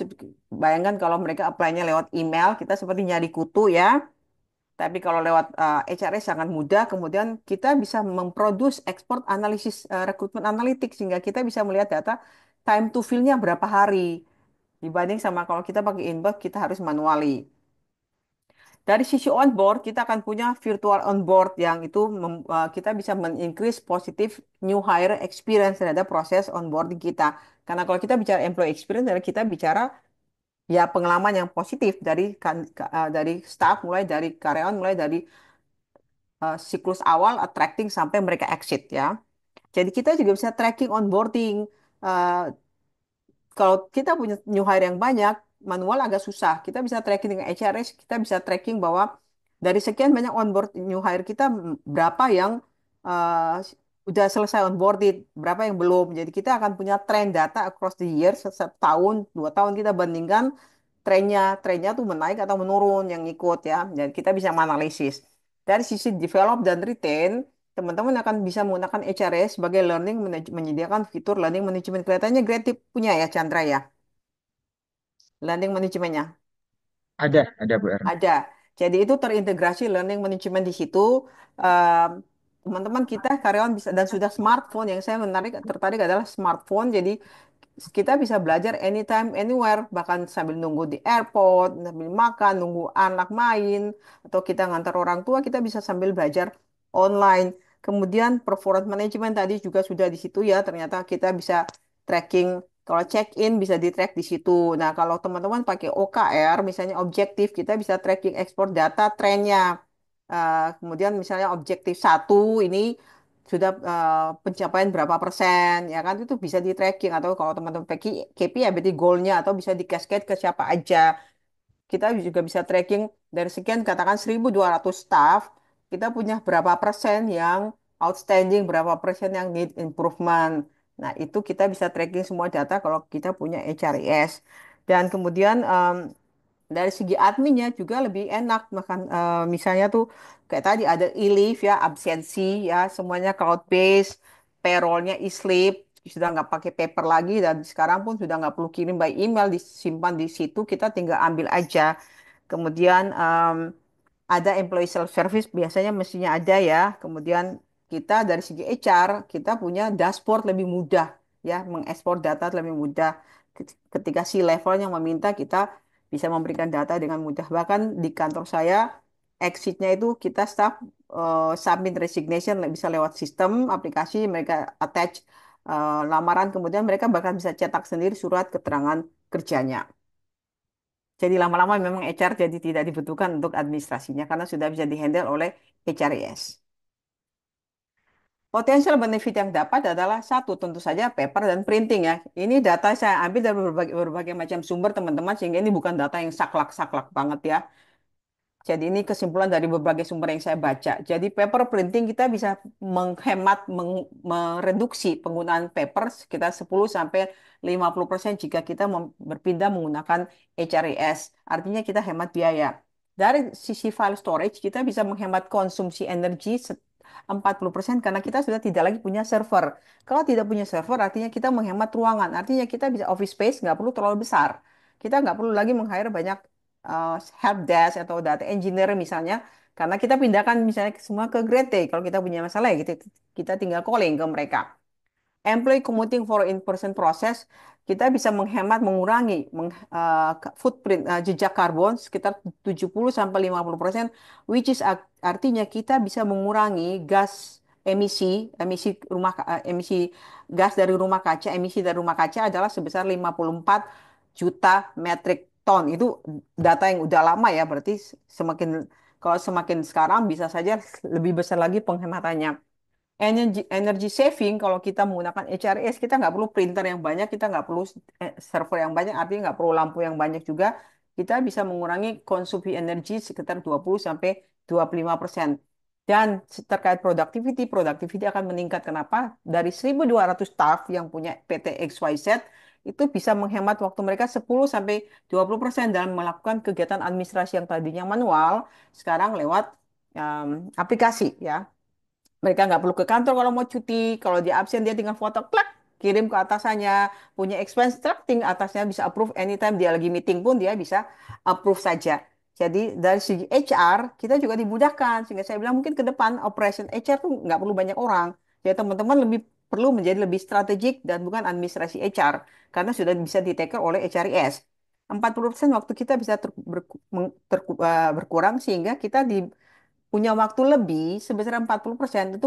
Bayangkan kalau mereka apply-nya lewat email, kita seperti nyari kutu ya. Tapi kalau lewat HRS sangat mudah, kemudian kita bisa memproduce ekspor analisis rekrutmen analitik sehingga kita bisa melihat data time to fill-nya berapa hari dibanding sama kalau kita pakai inbox kita harus manually. Dari sisi onboard kita akan punya virtual onboard yang itu kita bisa men-increase positif new hire experience terhadap proses onboarding kita. Karena kalau kita bicara employee experience, kita bicara ya pengalaman yang positif dari staff, mulai dari karyawan, mulai dari siklus awal attracting sampai mereka exit ya. Jadi kita juga bisa tracking onboarding. Eh, Kalau kita punya new hire yang banyak, manual agak susah. Kita bisa tracking dengan HRS, kita bisa tracking bahwa dari sekian banyak onboard new hire kita berapa yang eh, udah selesai onboarded, berapa yang belum. Jadi kita akan punya trend data across the year, setiap tahun, 2 tahun kita bandingkan trennya tuh menaik atau menurun yang ikut ya. Jadi kita bisa menganalisis. Dari sisi develop dan retain, teman-teman akan bisa menggunakan HRS sebagai menyediakan fitur learning management. Kelihatannya Creative punya ya Chandra ya, learning manajemennya. Ada Bu Erna. Ada. Jadi itu terintegrasi learning management di situ. Ehm, Teman-teman kita karyawan bisa dan sudah smartphone. Yang saya tertarik adalah smartphone. Jadi kita bisa belajar anytime, anywhere, bahkan sambil nunggu di airport, sambil makan, nunggu anak main, atau kita ngantar orang tua, kita bisa sambil belajar online. Kemudian performance management tadi juga sudah di situ ya, ternyata kita bisa tracking, kalau check-in bisa di-track di situ. Nah, kalau teman-teman pakai OKR, misalnya objektif, kita bisa tracking ekspor data trennya. Kemudian misalnya objektif satu ini sudah pencapaian berapa persen ya kan itu bisa di tracking atau kalau teman-teman pakai KPI ya berarti goalnya atau bisa di cascade ke siapa aja. Kita juga bisa tracking dari sekian katakan 1.200 staff kita punya berapa persen yang outstanding, berapa persen yang need improvement. Nah, itu kita bisa tracking semua data kalau kita punya HRIS. Dan kemudian dari segi adminnya juga lebih enak makan misalnya tuh kayak tadi ada e-leave ya absensi ya semuanya cloud based payrollnya e-slip sudah nggak pakai paper lagi dan sekarang pun sudah nggak perlu kirim by email disimpan di situ kita tinggal ambil aja kemudian ada employee self service biasanya mestinya ada ya. Kemudian kita dari segi HR kita punya dashboard lebih mudah ya mengekspor data lebih mudah. Ketika si level yang meminta kita bisa memberikan data dengan mudah. Bahkan di kantor saya exitnya itu kita staff submit resignation bisa lewat sistem aplikasi mereka attach lamaran kemudian mereka bahkan bisa cetak sendiri surat keterangan kerjanya. Jadi lama-lama memang HR jadi tidak dibutuhkan untuk administrasinya karena sudah bisa dihandle oleh HRIS. Potensial benefit yang dapat adalah satu, tentu saja paper dan printing ya. Ini data saya ambil dari berbagai macam sumber teman-teman sehingga ini bukan data yang saklek-saklek banget ya. Jadi ini kesimpulan dari berbagai sumber yang saya baca. Jadi paper printing kita bisa menghemat, mereduksi penggunaan paper sekitar 10 sampai 50% jika kita berpindah menggunakan HRIS. Artinya kita hemat biaya. Dari sisi file storage kita bisa menghemat konsumsi energi 40% karena kita sudah tidak lagi punya server. Kalau tidak punya server artinya kita menghemat ruangan. Artinya kita bisa office space nggak perlu terlalu besar. Kita nggak perlu lagi meng-hire banyak help desk atau data engineer misalnya, karena kita pindahkan misalnya semua ke Grade. Kalau kita punya masalah ya kita tinggal calling ke mereka. Employee commuting for in-person process, kita bisa menghemat, mengurangi footprint, jejak karbon sekitar 70 sampai 50%, which is artinya kita bisa mengurangi gas emisi gas dari rumah kaca, emisi dari rumah kaca adalah sebesar 54 juta metric ton. Itu data yang udah lama ya, berarti kalau semakin sekarang bisa saja lebih besar lagi penghematannya. Energy saving kalau kita menggunakan HRS kita nggak perlu printer yang banyak, kita nggak perlu server yang banyak, artinya nggak perlu lampu yang banyak juga. Kita bisa mengurangi konsumsi energi sekitar 20 sampai 25%. Dan terkait productivity akan meningkat. Kenapa? Dari 1.200 staff yang punya PT XYZ itu bisa menghemat waktu mereka 10 sampai 20% dalam melakukan kegiatan administrasi yang tadinya manual, sekarang lewat aplikasi ya. Mereka nggak perlu ke kantor kalau mau cuti. Kalau dia absen, dia tinggal foto, klak, kirim ke atasannya. Punya expense tracking, atasnya bisa approve anytime. Dia lagi meeting pun dia bisa approve saja. Jadi dari segi HR, kita juga dimudahkan. Sehingga saya bilang mungkin ke depan operation HR tuh nggak perlu banyak orang. Jadi teman-teman lebih perlu menjadi lebih strategik dan bukan administrasi HR. Karena sudah bisa di-take oleh HRIS. 40% waktu kita bisa berkurang sehingga kita punya waktu lebih sebesar 40% itu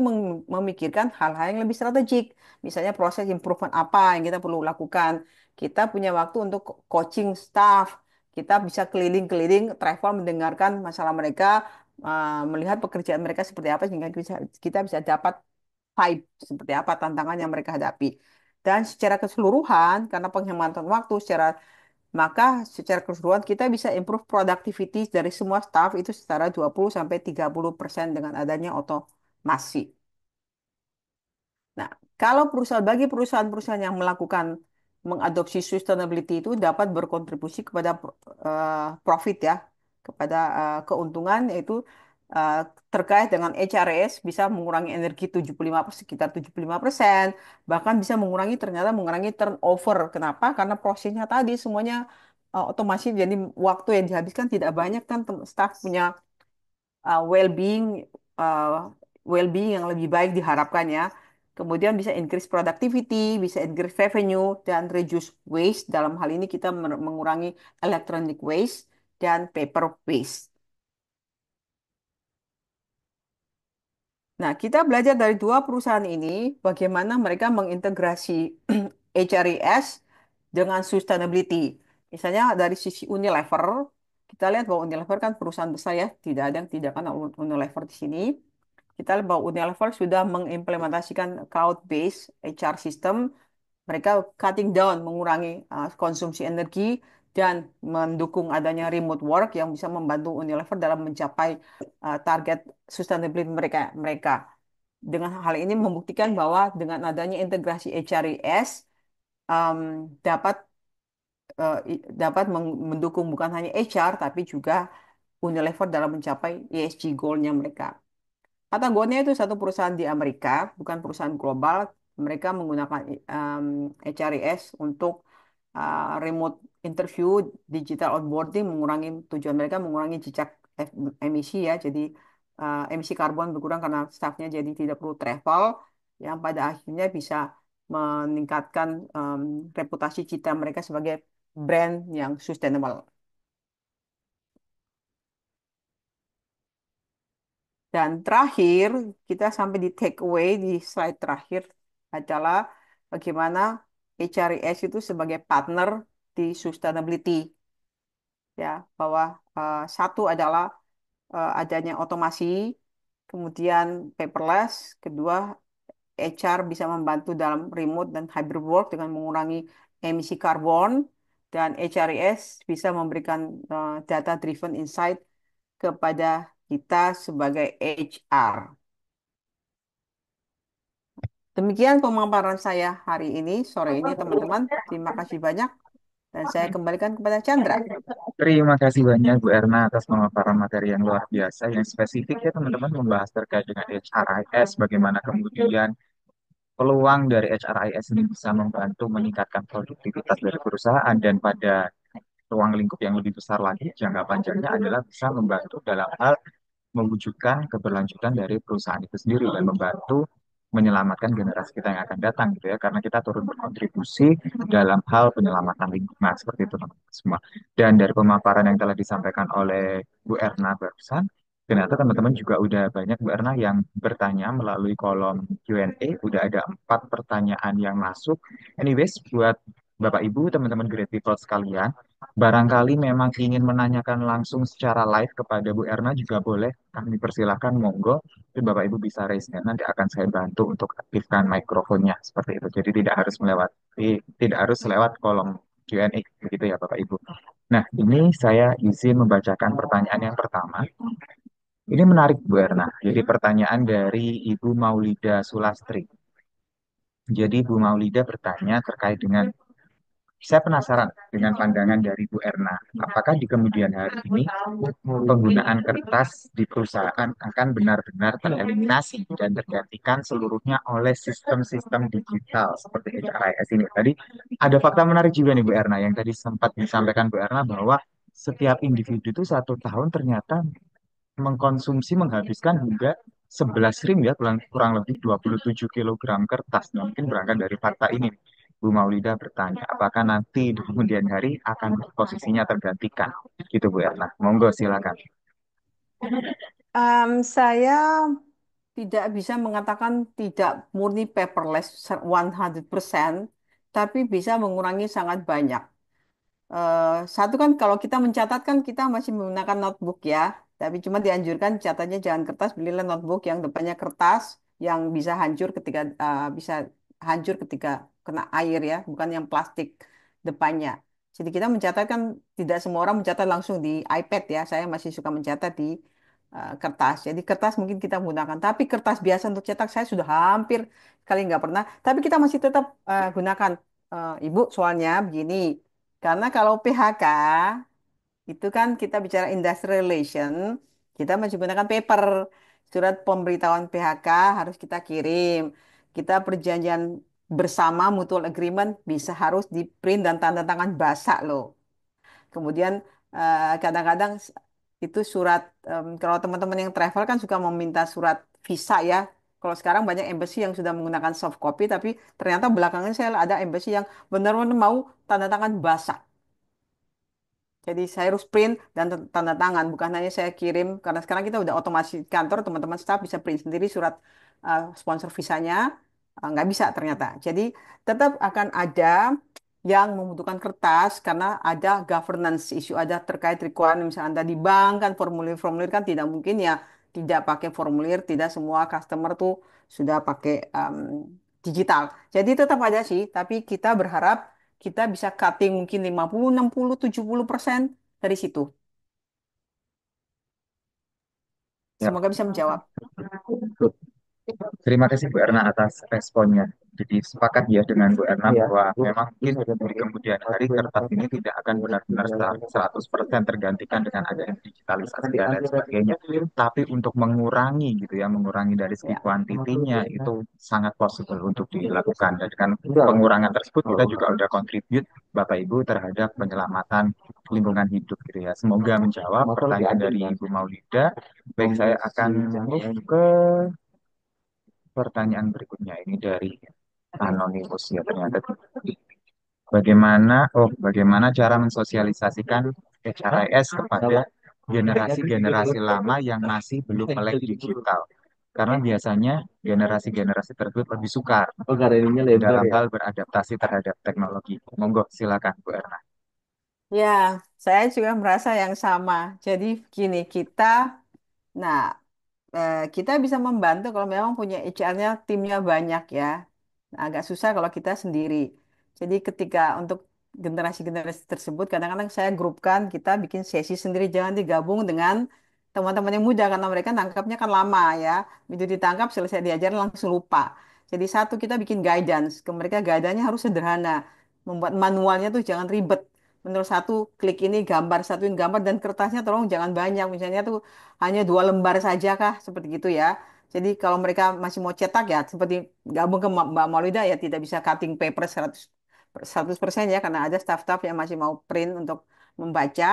memikirkan hal-hal yang lebih strategik. Misalnya proses improvement apa yang kita perlu lakukan. Kita punya waktu untuk coaching staff. Kita bisa keliling-keliling, travel, mendengarkan masalah mereka, melihat pekerjaan mereka seperti apa, sehingga kita bisa dapat vibe seperti apa tantangan yang mereka hadapi. Dan secara keseluruhan, karena penghematan waktu, maka secara keseluruhan kita bisa improve productivity dari semua staff itu secara 20 sampai 30% dengan adanya otomasi. Nah, kalau bagi perusahaan-perusahaan yang melakukan mengadopsi sustainability itu dapat berkontribusi kepada profit ya, kepada keuntungan yaitu eh, terkait dengan HRS bisa mengurangi energi 75 sekitar 75%, bahkan bisa mengurangi turnover. Kenapa? Karena prosesnya tadi semuanya otomasi jadi waktu yang dihabiskan tidak banyak kan staff punya uh, well-being uh, well-being yang lebih baik diharapkan ya. Kemudian bisa increase productivity, bisa increase revenue, dan reduce waste. Dalam hal ini kita mengurangi electronic waste dan paper waste. Nah, kita belajar dari dua perusahaan ini bagaimana mereka mengintegrasi HRIS dengan sustainability. Misalnya dari sisi Unilever, kita lihat bahwa Unilever kan perusahaan besar ya, tidak ada yang tidak kenal Unilever di sini. Kita lihat bahwa Unilever sudah mengimplementasikan cloud-based HR system. Mereka cutting down, mengurangi konsumsi energi dan mendukung adanya remote work yang bisa membantu Unilever dalam mencapai target sustainability mereka. Dengan hal ini membuktikan bahwa dengan adanya integrasi HRIS um, dapat mendukung bukan hanya HR tapi juga Unilever dalam mencapai ESG goal-nya mereka. Patagonia itu satu perusahaan di Amerika, bukan perusahaan global. Mereka menggunakan HRIS untuk remote interview, digital onboarding, tujuan mereka mengurangi jejak emisi ya. Jadi emisi karbon berkurang karena staffnya jadi tidak perlu travel, yang pada akhirnya bisa meningkatkan reputasi citra mereka sebagai brand yang sustainable. Dan terakhir, kita sampai di take away di slide terakhir adalah bagaimana HRIS itu sebagai partner di sustainability. Ya, bahwa satu adalah adanya otomasi, kemudian paperless, kedua HR bisa membantu dalam remote dan hybrid work dengan mengurangi emisi karbon, dan HRIS bisa memberikan data-driven insight kepada kita sebagai HR. Demikian pemaparan saya hari ini, sore ini, teman-teman. Terima kasih banyak. Dan saya kembalikan kepada Chandra. Terima kasih banyak Bu Erna atas pemaparan materi yang luar biasa, yang spesifik ya teman-teman, membahas terkait dengan HRIS, bagaimana kemudian peluang dari HRIS ini bisa membantu meningkatkan produktivitas dari perusahaan, dan pada ruang lingkup yang lebih besar lagi, jangka panjangnya adalah bisa membantu dalam hal mewujudkan keberlanjutan dari perusahaan itu sendiri dan membantu menyelamatkan generasi kita yang akan datang gitu ya, karena kita turut berkontribusi dalam hal penyelamatan lingkungan seperti itu teman-teman semua. Dan dari pemaparan yang telah disampaikan oleh Bu Erna barusan, ternyata teman-teman juga udah banyak Bu Erna yang bertanya melalui kolom Q&A. Udah ada 4 pertanyaan yang masuk. Anyways, buat Bapak Ibu, teman-teman Great People sekalian, barangkali memang ingin menanyakan langsung secara live kepada Bu Erna juga boleh, kami persilahkan, monggo. Tapi Bapak Ibu bisa raise hand, nanti akan saya bantu untuk aktifkan mikrofonnya seperti itu. Jadi tidak harus lewat kolom Q&A begitu ya Bapak Ibu. Nah, ini saya izin membacakan pertanyaan yang pertama. Ini menarik Bu Erna. Jadi pertanyaan dari Ibu Maulida Sulastri. Jadi Bu Maulida bertanya terkait dengan, saya penasaran dengan pandangan dari Bu Erna, apakah di kemudian hari ini penggunaan kertas di perusahaan akan benar-benar tereliminasi dan tergantikan seluruhnya oleh sistem-sistem digital seperti HRIS ini? Tadi ada fakta menarik juga nih Bu Erna, yang tadi sempat disampaikan Bu Erna bahwa setiap individu itu 1 tahun ternyata menghabiskan hingga 11 rim ya, kurang, kurang lebih 27 kilogram kertas. Nah, mungkin berangkat dari fakta ini, Bu Maulida bertanya, apakah nanti di kemudian hari akan posisinya tergantikan? Gitu Bu Erna. Monggo silakan. Saya tidak bisa mengatakan tidak murni paperless 100%, tapi bisa mengurangi sangat banyak. Satu kan kalau kita mencatat kan kita masih menggunakan notebook ya, tapi cuma dianjurkan catatnya jangan kertas, belilah notebook yang depannya kertas yang bisa hancur ketika kena air ya, bukan yang plastik depannya. Jadi kita mencatat kan tidak semua orang mencatat langsung di iPad ya, saya masih suka mencatat di kertas. Jadi kertas mungkin kita gunakan, tapi kertas biasa untuk cetak saya sudah hampir kali nggak pernah. Tapi kita masih tetap gunakan. Ibu, soalnya begini. Karena kalau PHK itu kan kita bicara industrial relation, kita masih gunakan paper. Surat pemberitahuan PHK harus kita kirim. Kita perjanjian bersama mutual agreement harus di print dan tanda tangan basah loh. Kemudian kadang-kadang itu surat, kalau teman-teman yang travel kan suka meminta surat visa ya. Kalau sekarang banyak embassy yang sudah menggunakan soft copy, tapi ternyata belakangan saya ada embassy yang benar-benar mau tanda tangan basah. Jadi saya harus print dan tanda tangan, bukan hanya saya kirim, karena sekarang kita udah otomasi kantor, teman-teman staff bisa print sendiri surat sponsor visanya, nggak bisa ternyata. Jadi tetap akan ada yang membutuhkan kertas karena ada governance issue, ada terkait requirement, misalnya Anda di bank kan formulir-formulir kan tidak mungkin ya tidak pakai formulir, tidak semua customer tuh sudah pakai digital. Jadi tetap ada sih, tapi kita berharap kita bisa cutting mungkin 50, 60, 70% dari situ. Ya. Semoga bisa menjawab. Terima kasih Bu Erna atas responnya. Jadi sepakat ya dengan Bu Erna bahwa memang mungkin di kemudian hari kertas ini tidak akan benar-benar 100% tergantikan dengan adanya digitalisasi dan lain sebagainya. Tapi untuk mengurangi gitu ya, mengurangi dari segi Ya, kuantitinya itu sangat possible untuk dilakukan. Dan dengan pengurangan tersebut kita juga udah contribute Bapak Ibu terhadap penyelamatan lingkungan hidup gitu ya. Semoga menjawab pertanyaan dari Ibu Maulida. Baik, saya akan move ke pertanyaan berikutnya ini dari anonimus ya ternyata. Bagaimana cara mensosialisasikan HRIS kepada generasi-generasi lama yang masih belum melek digital? Karena biasanya generasi-generasi tersebut lebih sukar dalam hal beradaptasi terhadap teknologi. Monggo, silakan Bu Erna. ya, saya juga merasa yang sama. Jadi gini, nah, kita bisa membantu kalau memang punya HR-nya, timnya banyak ya. Nah, agak susah kalau kita sendiri. Jadi ketika untuk generasi-generasi tersebut, kadang-kadang saya grupkan, kita bikin sesi sendiri, jangan digabung dengan teman-teman yang muda, karena mereka nangkapnya kan lama ya. Begitu ditangkap, selesai diajar langsung lupa. Jadi satu, kita bikin guidance. Ke mereka guidance-nya harus sederhana. Membuat manualnya tuh jangan ribet. Menurut satu, klik ini gambar, satuin gambar, dan kertasnya tolong jangan banyak. Misalnya tuh hanya 2 lembar saja kah, seperti gitu ya. Jadi kalau mereka masih mau cetak ya seperti gabung ke Mbak Maulida ya tidak bisa cutting paper 100% ya karena ada staff-staff yang masih mau print untuk membaca.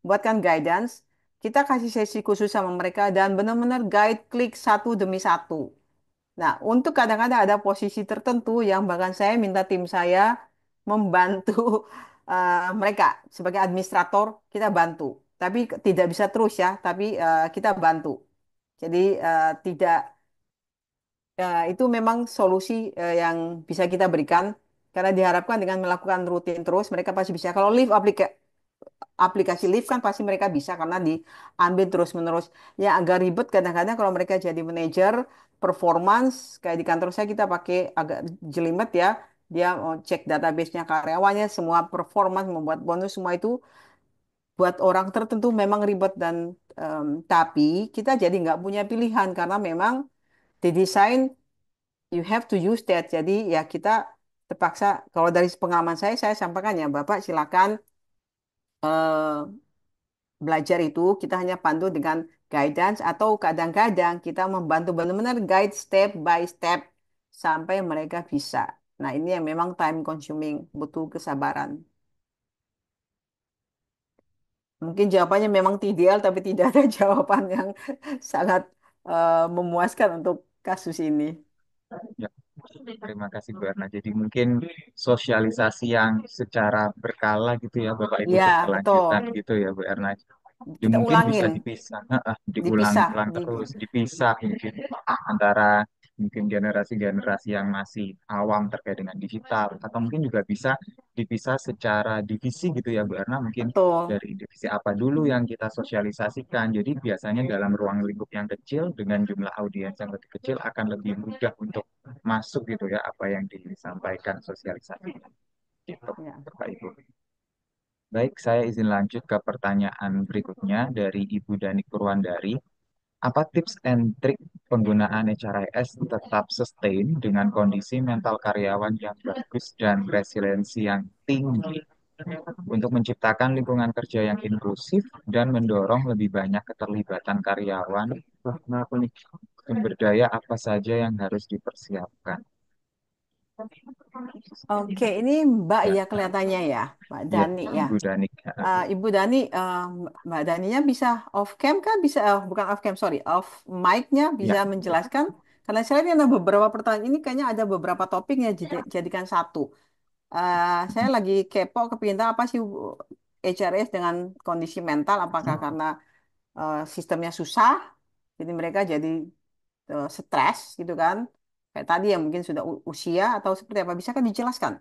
Buatkan guidance, kita kasih sesi khusus sama mereka dan benar-benar guide klik satu demi satu. Nah, untuk kadang-kadang ada posisi tertentu yang bahkan saya minta tim saya membantu mereka sebagai administrator, kita bantu. Tapi tidak bisa terus ya, tapi kita bantu. Jadi tidak itu memang solusi yang bisa kita berikan karena diharapkan dengan melakukan rutin terus mereka pasti bisa. Kalau aplikasi lift kan pasti mereka bisa karena diambil terus-menerus. Yang agak ribet kadang-kadang kalau mereka jadi manajer performance kayak di kantor saya kita pakai agak jelimet ya. Dia mau cek database-nya karyawannya, semua performance, membuat bonus semua itu buat orang tertentu memang ribet dan tapi kita jadi nggak punya pilihan karena memang didesain you have to use that. Jadi ya kita terpaksa kalau dari pengalaman saya sampaikan ya Bapak silakan eh, belajar itu kita hanya pandu dengan guidance atau kadang-kadang kita membantu benar-benar guide step by step sampai mereka bisa. Nah, ini yang memang time consuming, butuh kesabaran. Mungkin jawabannya memang ideal, tapi tidak ada jawaban yang sangat memuaskan untuk kasus ini. Ya, terima kasih Bu Erna. Jadi mungkin sosialisasi yang secara berkala gitu ya Bapak Ibu Ya, berkelanjutan betul. gitu ya Bu Erna. Ya, Kita mungkin bisa ulangin, dipisah, dipisah. diulang-ulang terus, dipisah mungkin antara mungkin generasi-generasi yang masih awam terkait dengan digital, atau mungkin juga bisa dipisah secara divisi gitu ya Bu Erna, mungkin Betul. dari divisi apa dulu yang kita sosialisasikan. Jadi biasanya dalam ruang lingkup yang kecil dengan jumlah audiens yang lebih kecil akan lebih mudah untuk masuk gitu ya apa yang disampaikan sosialisasi gitu, Ya. Bapak Ibu. Baik, saya izin lanjut ke pertanyaan berikutnya dari Ibu Dani Purwandari. Apa tips and trik penggunaan HRIS tetap sustain dengan kondisi mental karyawan yang bagus dan resiliensi yang tinggi untuk menciptakan lingkungan kerja yang inklusif dan mendorong lebih banyak keterlibatan karyawan? Sumber daya apa saja yang harus dipersiapkan? Oke, ini Mbak Ya, ya kelihatannya ya, Mbak ya, Dani ya. Ibu Dani. Ibu Dani, Mbak Daninya bisa off cam kan? Bisa, bukan off cam, sorry, off mic-nya bisa Ya, menjelaskan Karena saya lihat ini ada beberapa pertanyaan ini kayaknya ada beberapa topiknya jadikan satu. Saya lagi kepo kepinta apa sih HRS dengan kondisi mental, apakah karena sistemnya susah, jadi mereka jadi stres gitu kan? Kayak tadi yang mungkin sudah usia atau seperti apa? Bisa kan dijelaskan?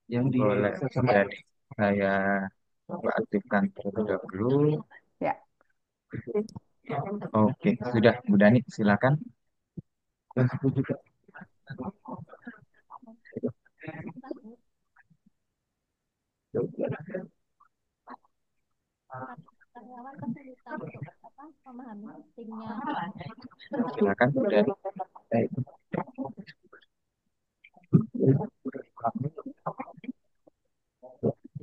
Yang boleh jadi saya aktifkan terlebih dahulu. Ya. Oke, sudah Bu Dani, silakan. Silakan Bu Dani.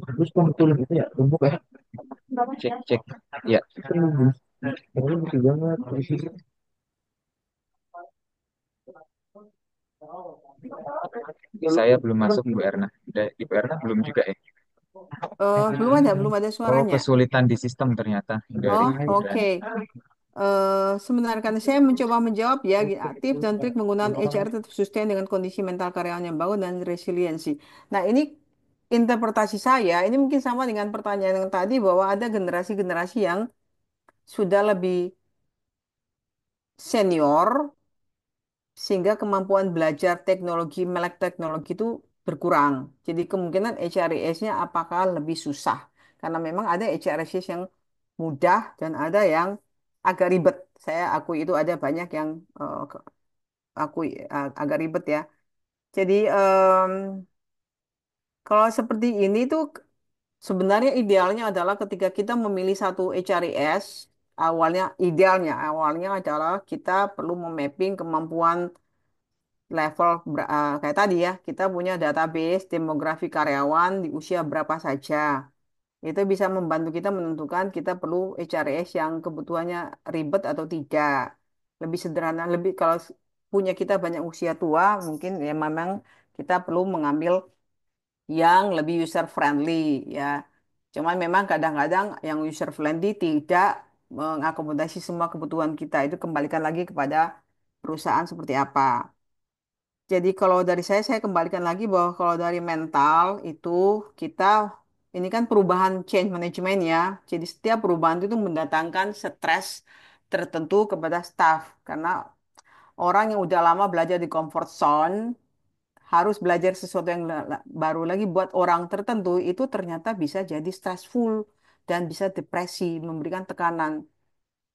Terus betul itu ya, tumpuk ya. Cek cek. Ya. Ini lucu banget. Saya belum masuk Bu Erna. Di Bu Erna belum juga ya. Belum ada Oh, suaranya. kesulitan di sistem ternyata dari Oh, Bu oke. Erna. Sebenarnya kan saya mencoba menjawab ya, tips dan trik penggunaan HR tetap sustain dengan kondisi mental karyawan yang bagus dan resiliensi. Nah, ini interpretasi saya, ini mungkin sama dengan pertanyaan yang tadi bahwa ada generasi-generasi yang sudah lebih senior sehingga kemampuan belajar teknologi, melek teknologi itu berkurang. Jadi kemungkinan HRIS-nya apakah lebih susah? Karena memang ada HRIS yang mudah dan ada yang agak ribet. Saya akui itu ada banyak yang akui agak ribet ya. Jadi kalau seperti ini tuh sebenarnya idealnya adalah ketika kita memilih satu HRIS, awalnya adalah kita perlu memapping kemampuan level kayak tadi ya, kita punya database demografi karyawan di usia berapa saja. Itu bisa membantu kita menentukan kita perlu HRS yang kebutuhannya ribet atau tidak. Lebih sederhana, lebih kalau punya kita banyak usia tua, mungkin ya memang kita perlu mengambil yang lebih user friendly ya. Cuman memang kadang-kadang yang user friendly tidak mengakomodasi semua kebutuhan kita. Itu kembalikan lagi kepada perusahaan seperti apa. Jadi kalau dari saya kembalikan lagi bahwa kalau dari mental itu kita ini kan perubahan change management ya. Jadi setiap perubahan itu mendatangkan stres tertentu kepada staff karena orang yang udah lama belajar di comfort zone harus belajar sesuatu yang baru lagi buat orang tertentu itu ternyata bisa jadi stressful dan bisa depresi, memberikan tekanan.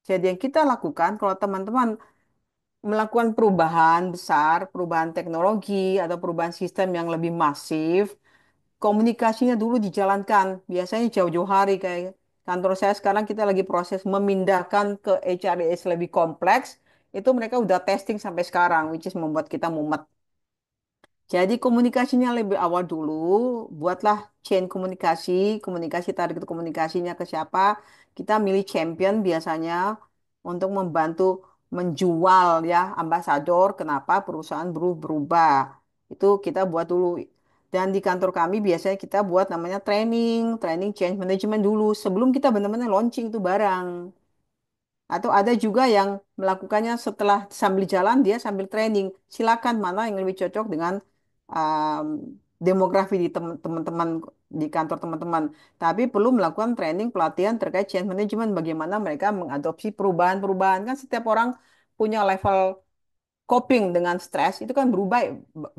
Jadi yang kita lakukan kalau teman-teman melakukan perubahan besar, perubahan teknologi atau perubahan sistem yang lebih masif, komunikasinya dulu dijalankan. Biasanya jauh-jauh hari kayak kantor saya sekarang kita lagi proses memindahkan ke HRIS lebih kompleks. Itu mereka udah testing sampai sekarang, which is membuat kita mumet. Jadi komunikasinya lebih awal dulu, buatlah chain komunikasi, komunikasi target komunikasinya ke siapa. Kita milih champion biasanya untuk membantu menjual ya ambasador kenapa perusahaan berubah. Itu kita buat dulu. Dan di kantor kami biasanya kita buat namanya training change management dulu sebelum kita benar-benar launching itu barang. Atau ada juga yang melakukannya setelah sambil jalan dia sambil training. Silakan mana yang lebih cocok dengan um, demografi di teman-teman di kantor teman-teman. Tapi perlu melakukan training pelatihan terkait change management bagaimana mereka mengadopsi perubahan-perubahan kan setiap orang punya level coping dengan stres itu kan berubah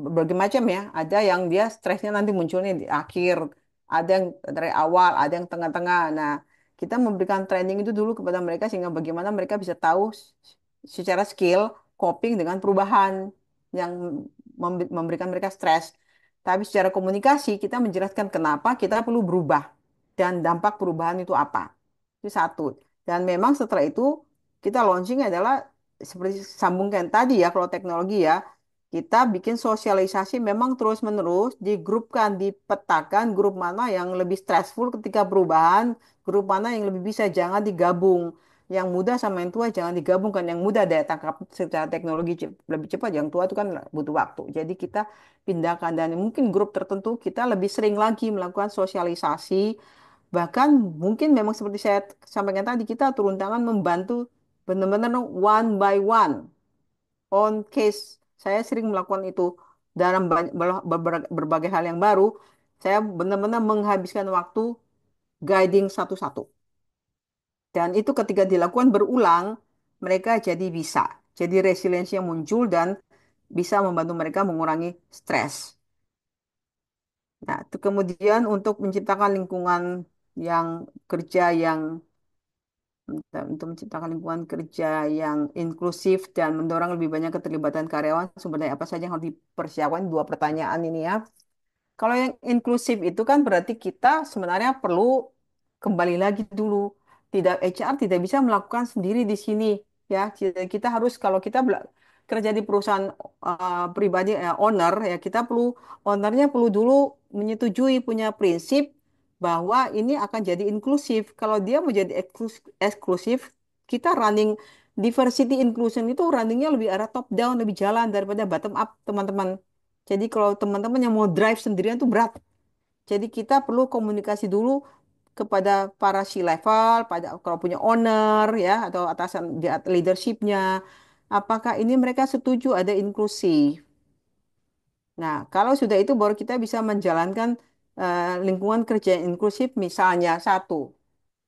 berbagai macam ya. Ada yang dia stresnya nanti munculnya di akhir, ada yang dari awal, ada yang tengah-tengah. Nah, kita memberikan training itu dulu kepada mereka sehingga bagaimana mereka bisa tahu secara skill coping dengan perubahan yang memberikan mereka stres. Tapi secara komunikasi kita menjelaskan kenapa kita perlu berubah dan dampak perubahan itu apa. Itu satu. Dan memang setelah itu kita launching adalah seperti sambungkan tadi ya kalau teknologi ya kita bikin sosialisasi memang terus-menerus digrupkan dipetakan grup mana yang lebih stressful ketika perubahan grup mana yang lebih bisa jangan digabung yang muda sama yang tua jangan digabungkan yang muda daya tangkap secara teknologi lebih cepat yang tua itu kan butuh waktu jadi kita pindahkan dan mungkin grup tertentu kita lebih sering lagi melakukan sosialisasi bahkan mungkin memang seperti saya sampaikan tadi kita turun tangan membantu benar-benar one by one, on case. Saya sering melakukan itu dalam berbagai hal yang baru. Saya benar-benar menghabiskan waktu guiding satu-satu. Dan itu ketika dilakukan berulang, mereka jadi bisa. Jadi resiliensi yang muncul dan bisa membantu mereka mengurangi stres. Nah, itu kemudian untuk menciptakan lingkungan yang kerja yang untuk menciptakan lingkungan kerja yang inklusif dan mendorong lebih banyak keterlibatan karyawan, sumber daya apa saja yang harus dipersiapkan? Dua pertanyaan ini ya. Kalau yang inklusif itu kan berarti kita sebenarnya perlu kembali lagi dulu. Tidak, HR tidak bisa melakukan sendiri di sini ya. Kita harus, kalau kita kerja di perusahaan pribadi, owner ya, kita perlu, ownernya perlu dulu menyetujui, punya prinsip bahwa ini akan jadi inklusif. Kalau dia mau jadi eksklusif, kita running diversity inclusion itu runningnya lebih arah top down, lebih jalan daripada bottom up, teman-teman. Jadi kalau teman-teman yang mau drive sendirian itu berat. Jadi kita perlu komunikasi dulu kepada para C-level, pada kalau punya owner ya atau atasan di leadershipnya, apakah ini mereka setuju ada inklusi. Nah, kalau sudah itu baru kita bisa menjalankan lingkungan kerja yang inklusif. Misalnya satu,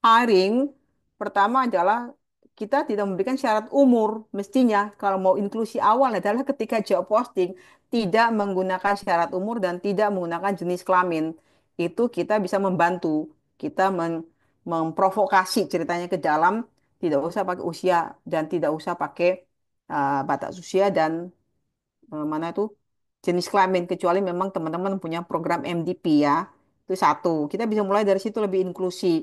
hiring pertama adalah kita tidak memberikan syarat umur. Mestinya kalau mau inklusi awal adalah ketika job posting tidak menggunakan syarat umur dan tidak menggunakan jenis kelamin. Itu kita bisa membantu. Kita memprovokasi ceritanya ke dalam, tidak usah pakai usia dan tidak usah pakai batas usia dan mana itu jenis kelamin, kecuali memang teman-teman punya program MDP ya. Itu satu. Kita bisa mulai dari situ lebih inklusi.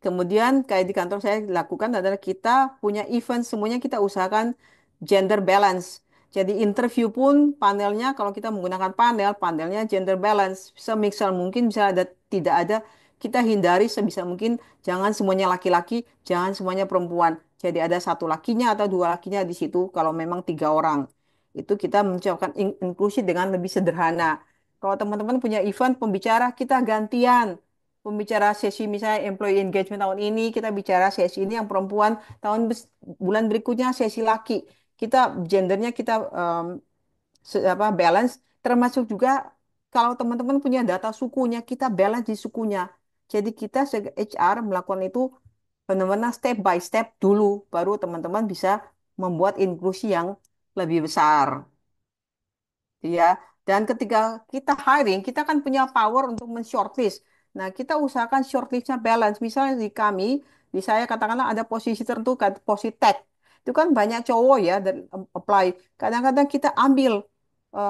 Kemudian kayak di kantor saya lakukan adalah kita punya event, semuanya kita usahakan gender balance. Jadi interview pun panelnya, kalau kita menggunakan panel, panelnya gender balance. Semisal mungkin bisa ada, tidak ada, kita hindari sebisa mungkin jangan semuanya laki-laki, jangan semuanya perempuan. Jadi ada satu lakinya atau dua lakinya di situ kalau memang tiga orang. Itu kita mencoba inklusi dengan lebih sederhana. Kalau teman-teman punya event pembicara, kita gantian pembicara sesi misalnya employee engagement tahun ini kita bicara sesi ini yang perempuan, bulan berikutnya sesi laki. Kita gendernya kita balance, termasuk juga kalau teman-teman punya data sukunya kita balance di sukunya. Jadi kita sebagai HR melakukan itu benar-benar step by step dulu, baru teman-teman bisa membuat inklusi yang lebih besar. Ya, dan ketika kita hiring, kita kan punya power untuk men-shortlist. Nah, kita usahakan shortlistnya balance. Misalnya di kami, di saya katakanlah ada posisi tertentu, posisi tech. Itu kan banyak cowok ya dan apply. Kadang-kadang kita ambil,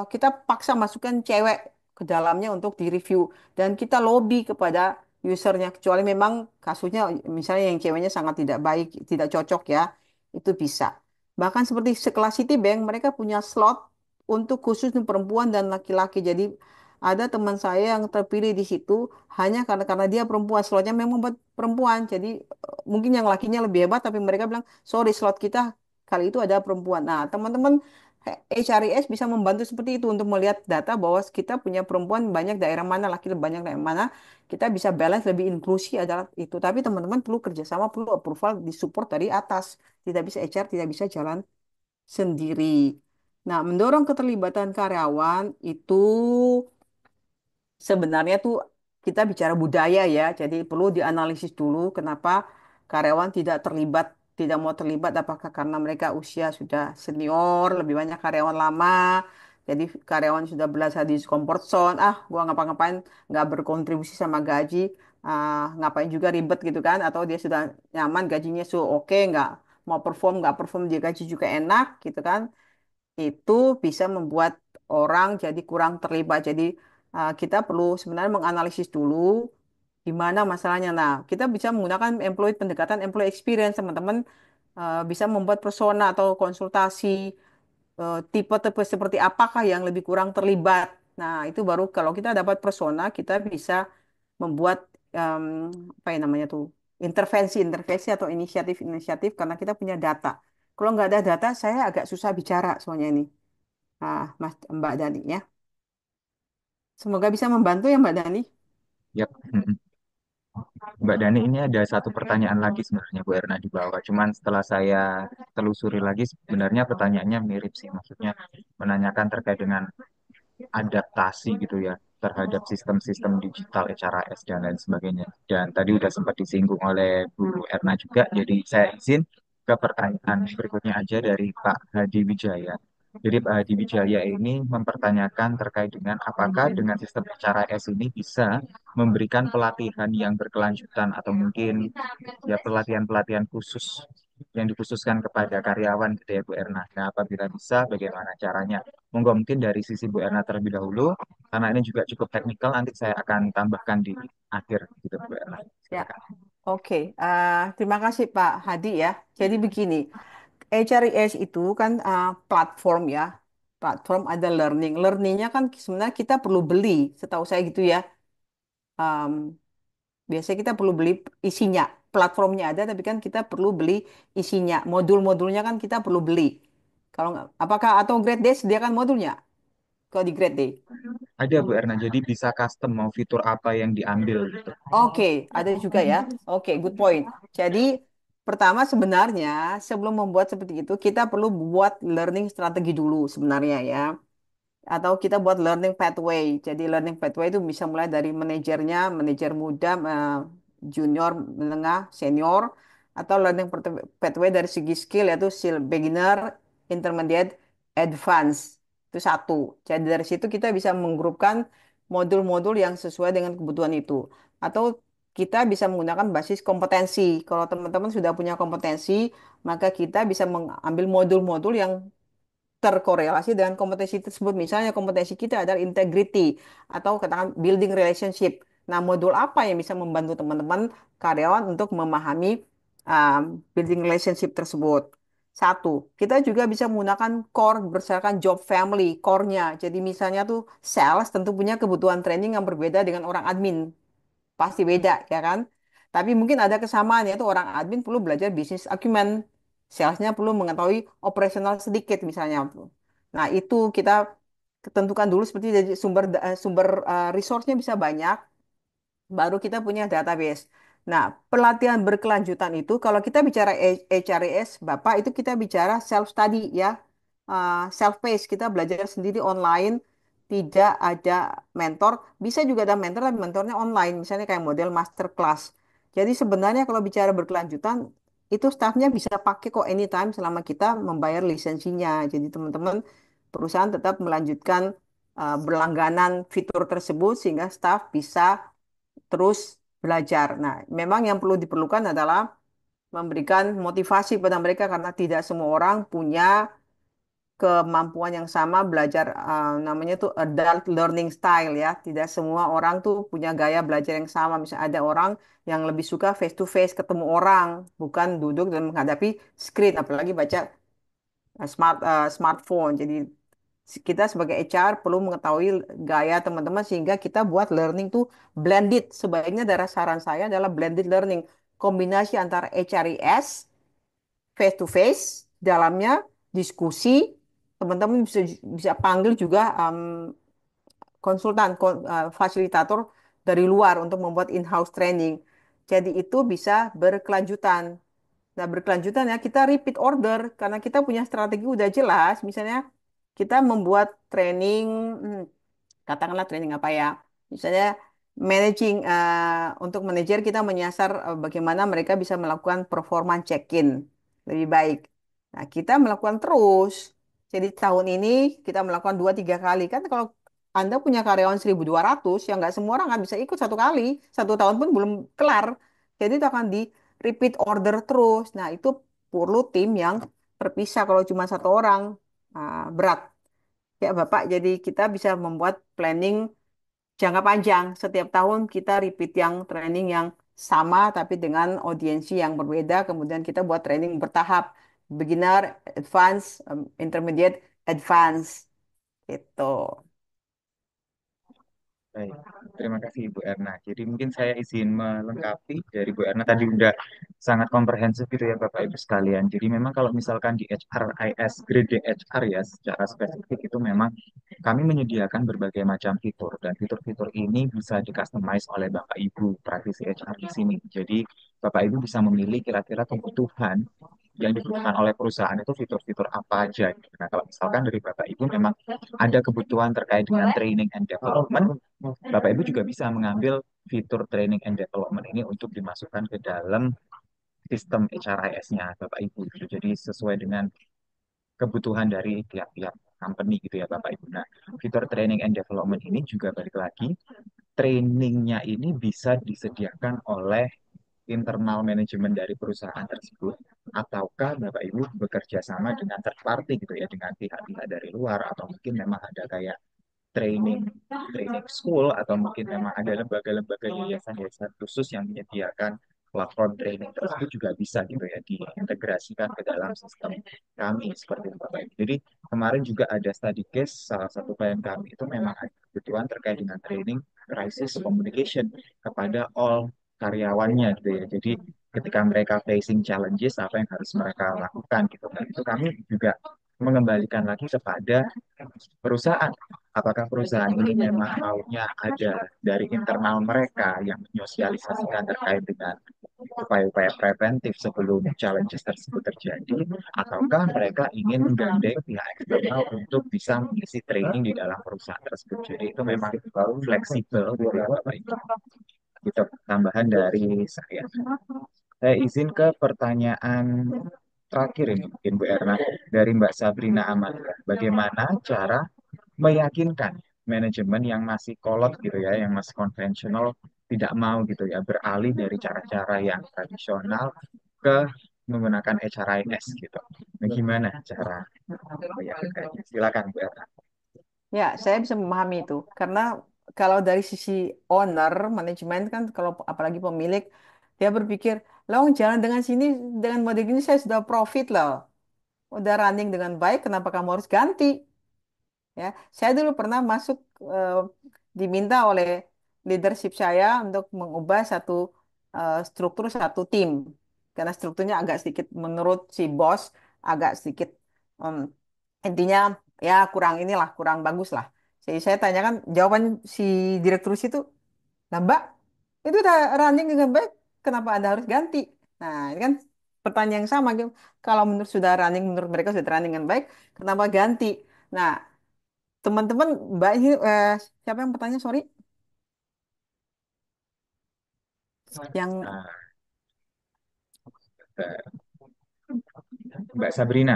kita paksa masukkan cewek ke dalamnya untuk direview. Dan kita lobby kepada usernya, kecuali memang kasusnya misalnya yang ceweknya sangat tidak baik, tidak cocok ya, itu bisa. Bahkan seperti sekelas Citibank, mereka punya slot untuk khusus untuk perempuan dan laki-laki. Jadi ada teman saya yang terpilih di situ hanya karena dia perempuan, slotnya memang buat perempuan. Jadi mungkin yang lakinya lebih hebat, tapi mereka bilang, sorry slot kita kali itu ada perempuan. Nah, teman-teman HRIS bisa membantu seperti itu untuk melihat data bahwa kita punya perempuan banyak daerah mana, laki banyak daerah mana, kita bisa balance lebih inklusi adalah itu. Tapi teman-teman perlu kerjasama, perlu approval, disupport dari atas. Tidak bisa HR, tidak bisa jalan sendiri. Nah, mendorong keterlibatan karyawan itu sebenarnya tuh kita bicara budaya ya, jadi perlu dianalisis dulu kenapa karyawan tidak terlibat, tidak mau terlibat, apakah karena mereka usia sudah senior, lebih banyak karyawan lama, jadi karyawan sudah belajar di comfort zone, gua ngapa-ngapain nggak berkontribusi sama gaji, ngapain juga ribet gitu kan, atau dia sudah nyaman gajinya oke, nggak mau perform, nggak perform dia gaji juga enak gitu kan, itu bisa membuat orang jadi kurang terlibat. Jadi kita perlu sebenarnya menganalisis dulu di mana masalahnya. Nah, kita bisa menggunakan pendekatan employee experience, teman-teman bisa membuat persona atau konsultasi tipe-tipe seperti apakah yang lebih kurang terlibat. Nah, itu baru kalau kita dapat persona, kita bisa membuat em, apa yang namanya tuh intervensi atau inisiatif-inisiatif karena kita punya data. Kalau nggak ada data, saya agak susah bicara soalnya ini. Mas Mbak Dani ya. Semoga bisa membantu ya Mbak Dani. Yap. Mbak Dani, ini ada satu pertanyaan lagi sebenarnya Bu Erna di bawah. Cuman setelah saya telusuri lagi, sebenarnya pertanyaannya mirip sih. Maksudnya menanyakan terkait dengan adaptasi gitu ya terhadap sistem-sistem digital HRIS dan lain sebagainya. Dan tadi udah sempat disinggung oleh Bu Erna juga, jadi saya izin ke pertanyaan berikutnya aja dari Pak Hadi Wijaya. Jadi Pak Hadi Wijaya ini mempertanyakan terkait dengan apakah dengan sistem HRIS ini bisa memberikan pelatihan yang berkelanjutan atau mungkin ya pelatihan-pelatihan khusus yang dikhususkan kepada karyawan gitu ya Bu Erna. Nah, apabila bisa, bagaimana caranya? Monggo mungkin dari sisi Bu Erna terlebih dahulu, karena ini juga cukup teknikal, nanti saya akan tambahkan di akhir gitu Bu Erna. Ya, Silakan. oke. Terima kasih Pak Hadi ya. Jadi begini, HRIS itu kan platform ya. Platform ada learning. Learningnya kan sebenarnya kita perlu beli, setahu saya gitu ya. Um, Biasanya kita perlu beli isinya. Platformnya ada, tapi kan kita perlu beli isinya. Modul-modulnya kan kita perlu beli. Kalau nggak, apakah atau Grade Day sediakan modulnya? Kalau di Grade Day. Ada Bu Erna, jadi bisa custom mau fitur apa yang diambil gitu. Oke, ada juga ya. Oke, good point. Jadi, pertama sebenarnya sebelum membuat seperti itu, kita perlu buat learning strategi dulu sebenarnya ya. Atau kita buat learning pathway. Jadi learning pathway itu bisa mulai dari manajernya, manajer muda, junior, menengah, senior, atau learning pathway dari segi skill yaitu skill beginner, intermediate, advance. Itu satu. Jadi dari situ kita bisa menggrupkan modul-modul yang sesuai dengan kebutuhan itu. Atau kita bisa menggunakan basis kompetensi. Kalau teman-teman sudah punya kompetensi, maka kita bisa mengambil modul-modul yang terkorelasi dengan kompetensi tersebut. Misalnya kompetensi kita adalah integrity atau katakan building relationship. Nah, modul apa yang bisa membantu teman-teman karyawan untuk memahami building relationship tersebut? Satu, kita juga bisa menggunakan core berdasarkan job family, core-nya. Jadi misalnya tuh sales tentu punya kebutuhan training yang berbeda dengan orang admin. Pasti beda, ya kan? Tapi mungkin ada kesamaan, yaitu orang admin perlu belajar bisnis acumen. Salesnya perlu mengetahui operasional sedikit misalnya. Nah, itu kita tentukan dulu seperti dari sumber resource-nya bisa banyak, baru kita punya database. Nah, pelatihan berkelanjutan itu kalau kita bicara HRIS, Bapak, itu kita bicara self study ya. Self pace, kita belajar sendiri online, tidak ada mentor. Bisa juga ada mentor tapi mentornya online, misalnya kayak model master class. Jadi sebenarnya kalau bicara berkelanjutan itu staffnya bisa pakai kok anytime selama kita membayar lisensinya. Jadi teman-teman perusahaan tetap melanjutkan berlangganan fitur tersebut sehingga staff bisa terus belajar. Nah, memang yang perlu diperlukan adalah memberikan motivasi pada mereka karena tidak semua orang punya kemampuan yang sama belajar namanya tuh adult learning style ya. Tidak semua orang tuh punya gaya belajar yang sama. Misalnya ada orang yang lebih suka face to face ketemu orang, bukan duduk dan menghadapi screen apalagi baca smartphone. Jadi kita sebagai HR perlu mengetahui gaya teman-teman sehingga kita buat learning tuh blended. Sebaiknya dari saran saya adalah blended learning. Kombinasi antara HRIS, face to face, dalamnya diskusi, teman-teman bisa bisa panggil juga konsultan, fasilitator dari luar untuk membuat in-house training. Jadi itu bisa berkelanjutan. Nah, berkelanjutan ya kita repeat order karena kita punya strategi udah jelas. Misalnya kita membuat training, katakanlah training apa ya? Misalnya managing untuk manajer kita menyasar bagaimana mereka bisa melakukan performance check-in lebih baik. Nah, kita melakukan terus. Jadi tahun ini kita melakukan 2-3 kali. Kan kalau Anda punya karyawan 1.200, yang nggak semua orang nggak bisa ikut satu kali. 1 tahun pun belum kelar. Jadi itu akan di repeat order terus. Nah, itu perlu tim yang terpisah kalau cuma satu orang. Berat. Ya, Bapak, jadi kita bisa membuat planning jangka panjang. Setiap tahun kita repeat yang training yang sama tapi dengan audiensi yang berbeda. Kemudian kita buat training bertahap. Beginner, advance, intermediate, advance. Gitu. Baik, terima kasih Ibu Erna. Jadi mungkin saya izin melengkapi dari Bu Erna tadi udah sangat komprehensif gitu ya Bapak Ibu sekalian. Jadi memang kalau misalkan di HRIS grade HR ya secara spesifik itu memang kami menyediakan berbagai macam fitur dan fitur-fitur ini bisa di-customize oleh Bapak Ibu praktisi HR di sini. Jadi Bapak Ibu bisa memilih kira-kira kebutuhan yang dibutuhkan oleh perusahaan itu fitur-fitur apa aja. Nah, kalau misalkan dari Bapak Ibu memang ada kebutuhan terkait dengan training and development, Bapak Ibu juga bisa mengambil fitur training and development ini untuk dimasukkan ke dalam sistem HRIS-nya Bapak Ibu. Jadi sesuai dengan kebutuhan dari tiap-tiap company gitu ya Bapak Ibu. Nah, fitur training and development ini juga balik lagi, trainingnya ini bisa disediakan oleh internal manajemen dari perusahaan tersebut, ataukah Bapak Ibu bekerja sama dengan third party gitu ya, dengan pihak-pihak dari luar, atau mungkin memang ada kayak training training school atau mungkin memang ada lembaga-lembaga yayasan-yayasan khusus yang menyediakan platform training tersebut juga bisa gitu ya diintegrasikan ke dalam sistem kami seperti itu Bapak Ibu. Jadi kemarin juga ada study case salah satu klien kami itu memang ada kebutuhan terkait dengan training crisis communication kepada all karyawannya gitu ya. Jadi ketika mereka facing challenges apa yang harus mereka lakukan gitu. Dan itu kami juga mengembalikan lagi kepada perusahaan. Apakah perusahaan ini memang maunya ada dari internal mereka yang menyosialisasikan terkait dengan upaya-upaya preventif sebelum challenges tersebut terjadi, ataukah mereka ingin menggandeng pihak eksternal untuk bisa mengisi training di dalam perusahaan tersebut. Jadi itu memang fleksibel gitu ya Bapak Ibu. Itu tambahan dari saya. Saya izin ke pertanyaan terakhir ini mungkin Bu Erna dari Mbak Sabrina Amalia. Bagaimana cara meyakinkan manajemen yang masih kolot gitu ya, yang masih konvensional tidak mau gitu ya beralih dari cara-cara yang tradisional ke menggunakan HRIS gitu. Nah, gimana cara meyakinkannya? Silakan Bu Erna. Ya, saya bisa memahami itu karena kalau dari sisi owner, manajemen kan kalau apalagi pemilik dia berpikir, "Lah, jalan dengan sini dengan model ini saya sudah profit loh. Udah running dengan baik, kenapa kamu harus ganti?" Ya, saya dulu pernah masuk eh, diminta oleh leadership saya untuk mengubah struktur satu tim karena strukturnya agak sedikit menurut si bos agak sedikit em, intinya ya kurang inilah kurang bagus lah. Jadi saya tanyakan jawaban si direktur itu, "Lah Mbak, itu udah running dengan baik, kenapa Anda harus ganti?" Nah, ini kan pertanyaan yang sama gitu. Kalau menurut mereka sudah running dengan baik, kenapa ganti? Nah, teman-teman, Mbak ini siapa yang bertanya? Sorry, yang Nah, Mbak Sabrina.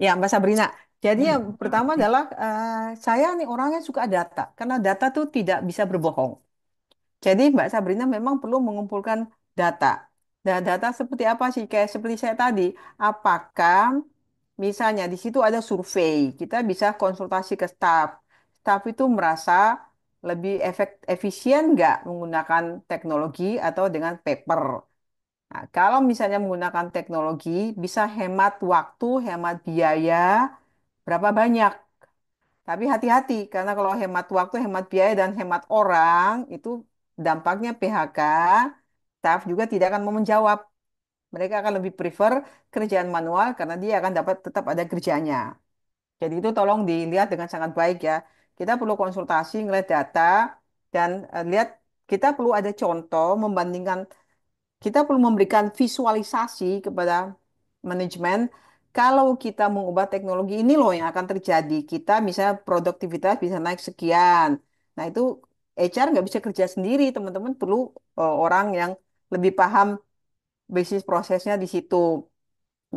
ya Mbak Sabrina. Jadi yang pertama adalah saya nih orangnya suka data karena data tuh tidak bisa berbohong. Jadi Mbak Sabrina memang perlu mengumpulkan data. Dan data seperti apa sih? Kayak seperti saya tadi, apakah misalnya di situ ada survei, kita bisa konsultasi ke staf. Staf itu merasa lebih efisien nggak menggunakan teknologi atau dengan paper. Nah, kalau misalnya menggunakan teknologi, bisa hemat waktu, hemat biaya, berapa banyak. Tapi hati-hati, karena kalau hemat waktu, hemat biaya, dan hemat orang, itu dampaknya PHK, staff juga tidak akan mau menjawab. Mereka akan lebih prefer kerjaan manual karena dia akan dapat tetap ada kerjanya. Jadi itu tolong dilihat dengan sangat baik ya. Kita perlu konsultasi, ngeliat data, dan lihat kita perlu ada contoh membandingkan kita perlu memberikan visualisasi kepada manajemen. Kalau kita mengubah teknologi ini loh yang akan terjadi. Kita misalnya produktivitas bisa naik sekian. Nah itu HR nggak bisa kerja sendiri. Teman-teman perlu orang yang lebih paham bisnis prosesnya di situ.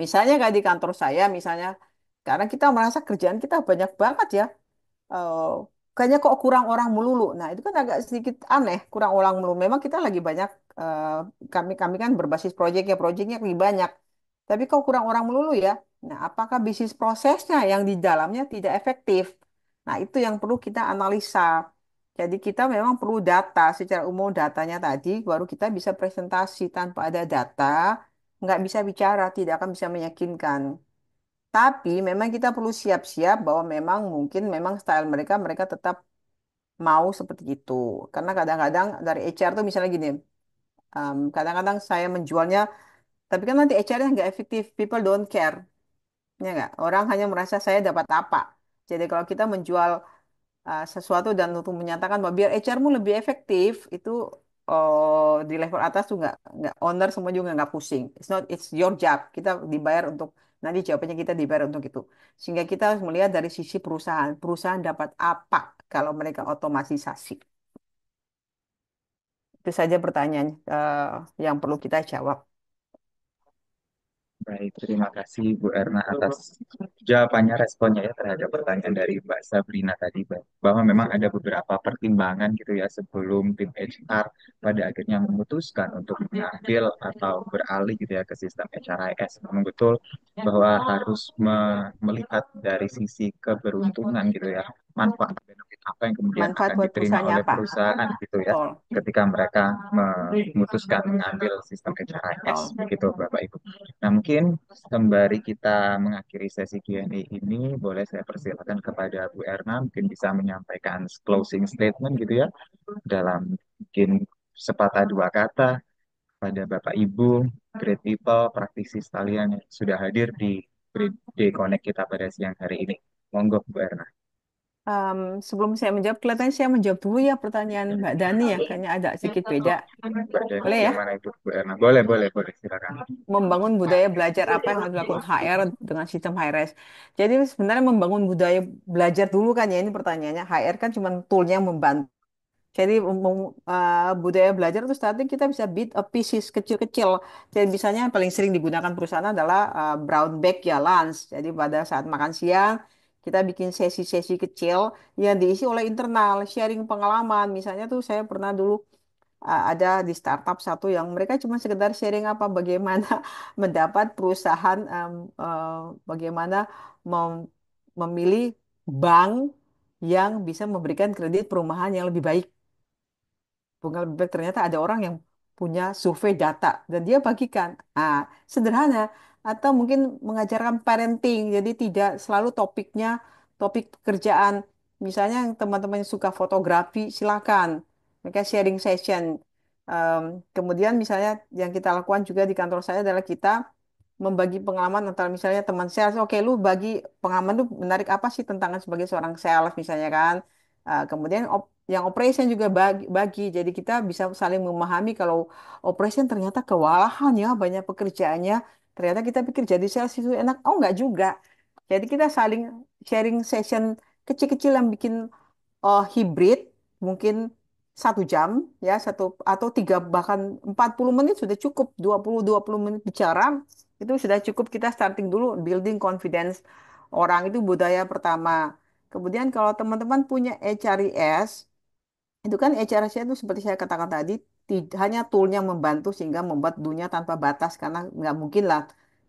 Misalnya kayak di kantor saya, misalnya karena kita merasa kerjaan kita banyak banget ya eh, kayaknya kok kurang orang melulu. Nah, itu kan agak sedikit aneh, kurang orang melulu. Memang kita lagi banyak, eh, kami kan berbasis proyeknya lagi banyak. Tapi kok kurang orang melulu ya? Nah, apakah bisnis prosesnya yang di dalamnya tidak efektif? Nah, itu yang perlu kita analisa. Jadi kita memang perlu data, secara umum datanya tadi, baru kita bisa presentasi. Tanpa ada data, nggak bisa bicara, tidak akan bisa meyakinkan. Tapi memang kita perlu siap-siap bahwa memang mungkin memang style mereka tetap mau seperti itu. Karena kadang-kadang dari HR tuh misalnya gini, kadang-kadang saya menjualnya, tapi kan nanti HR-nya nggak efektif, people don't care, ya nggak? Orang hanya merasa saya dapat apa. Jadi kalau kita menjual sesuatu dan untuk menyatakan bahwa biar HR-mu lebih efektif, itu di level atas tuh nggak owner semua juga nggak pusing. It's your job. Kita dibayar untuk nanti jawabannya kita dibayar untuk itu. Sehingga kita harus melihat dari sisi perusahaan. Perusahaan dapat apa kalau mereka otomatisasi? Itu saja pertanyaan yang perlu kita jawab. Baik, terima kasih Bu Erna atas jawabannya, responnya ya terhadap pertanyaan dari Mbak Sabrina tadi, bahwa memang ada beberapa pertimbangan gitu ya sebelum tim HR pada akhirnya memutuskan untuk mengambil atau beralih gitu ya ke sistem HRIS. Memang betul bahwa harus melihat dari sisi keberuntungan gitu ya, manfaat benefit apa yang kemudian Manfaat akan buat diterima perusahaannya oleh apa? perusahaan gitu ya Betul, ketika mereka memutuskan mengambil sistem HRIS betul. begitu Bapak Ibu. Nah, mungkin sembari kita mengakhiri sesi Q&A ini, boleh saya persilakan kepada Bu Erna, mungkin bisa menyampaikan closing statement gitu ya, dalam mungkin sepatah dua kata pada Bapak Ibu, great people, praktisi sekalian yang sudah hadir di Day Connect kita pada siang hari ini. Monggo, Bu Erna. Em, Sebelum saya menjawab, kelihatannya saya menjawab dulu ya pertanyaan Mbak Dani ya, kayaknya ada sedikit beda. Mbak Dani, Boleh ya? gimana itu, Bu Erna? Boleh, boleh, boleh, silakan. Membangun budaya belajar apa yang harus dilakukan HR dengan sistem HRS. Jadi sebenarnya membangun budaya belajar dulu kan ya, ini pertanyaannya. HR kan cuma toolnya yang membantu. Jadi budaya belajar itu starting kita bisa bit a pieces kecil-kecil. Jadi misalnya yang paling sering digunakan perusahaan adalah brown bag ya lunch. Jadi pada saat makan siang kita bikin sesi-sesi kecil yang diisi oleh internal, sharing pengalaman. Misalnya tuh saya pernah dulu ada di startup satu yang mereka cuma sekedar sharing apa bagaimana mendapat perusahaan bagaimana mem- memilih bank yang bisa memberikan kredit perumahan yang lebih baik. Bunga lebih baik ternyata ada orang yang punya survei data dan dia bagikan. Sederhana atau mungkin mengajarkan parenting. Jadi tidak selalu topiknya topik pekerjaan. Misalnya yang teman-teman yang suka fotografi silakan mereka sharing session. Kemudian misalnya yang kita lakukan juga di kantor saya adalah kita membagi pengalaman antara misalnya teman sales, oke lu bagi pengalaman lu menarik apa sih tentang sebagai seorang sales misalnya kan. Kemudian yang operation juga bagi, jadi kita bisa saling memahami kalau operation ternyata kewalahan ya banyak pekerjaannya. Ternyata kita pikir jadi sales itu enak, oh enggak juga. Jadi kita saling sharing session kecil-kecil yang bikin hibrid mungkin 1 jam ya satu atau tiga bahkan 40 menit sudah cukup 20 menit bicara itu sudah cukup kita starting dulu building confidence orang itu budaya pertama. Kemudian kalau teman-teman punya HRIS itu kan HRS itu seperti saya katakan tadi, hanya toolnya membantu sehingga membuat dunia tanpa batas karena nggak mungkin lah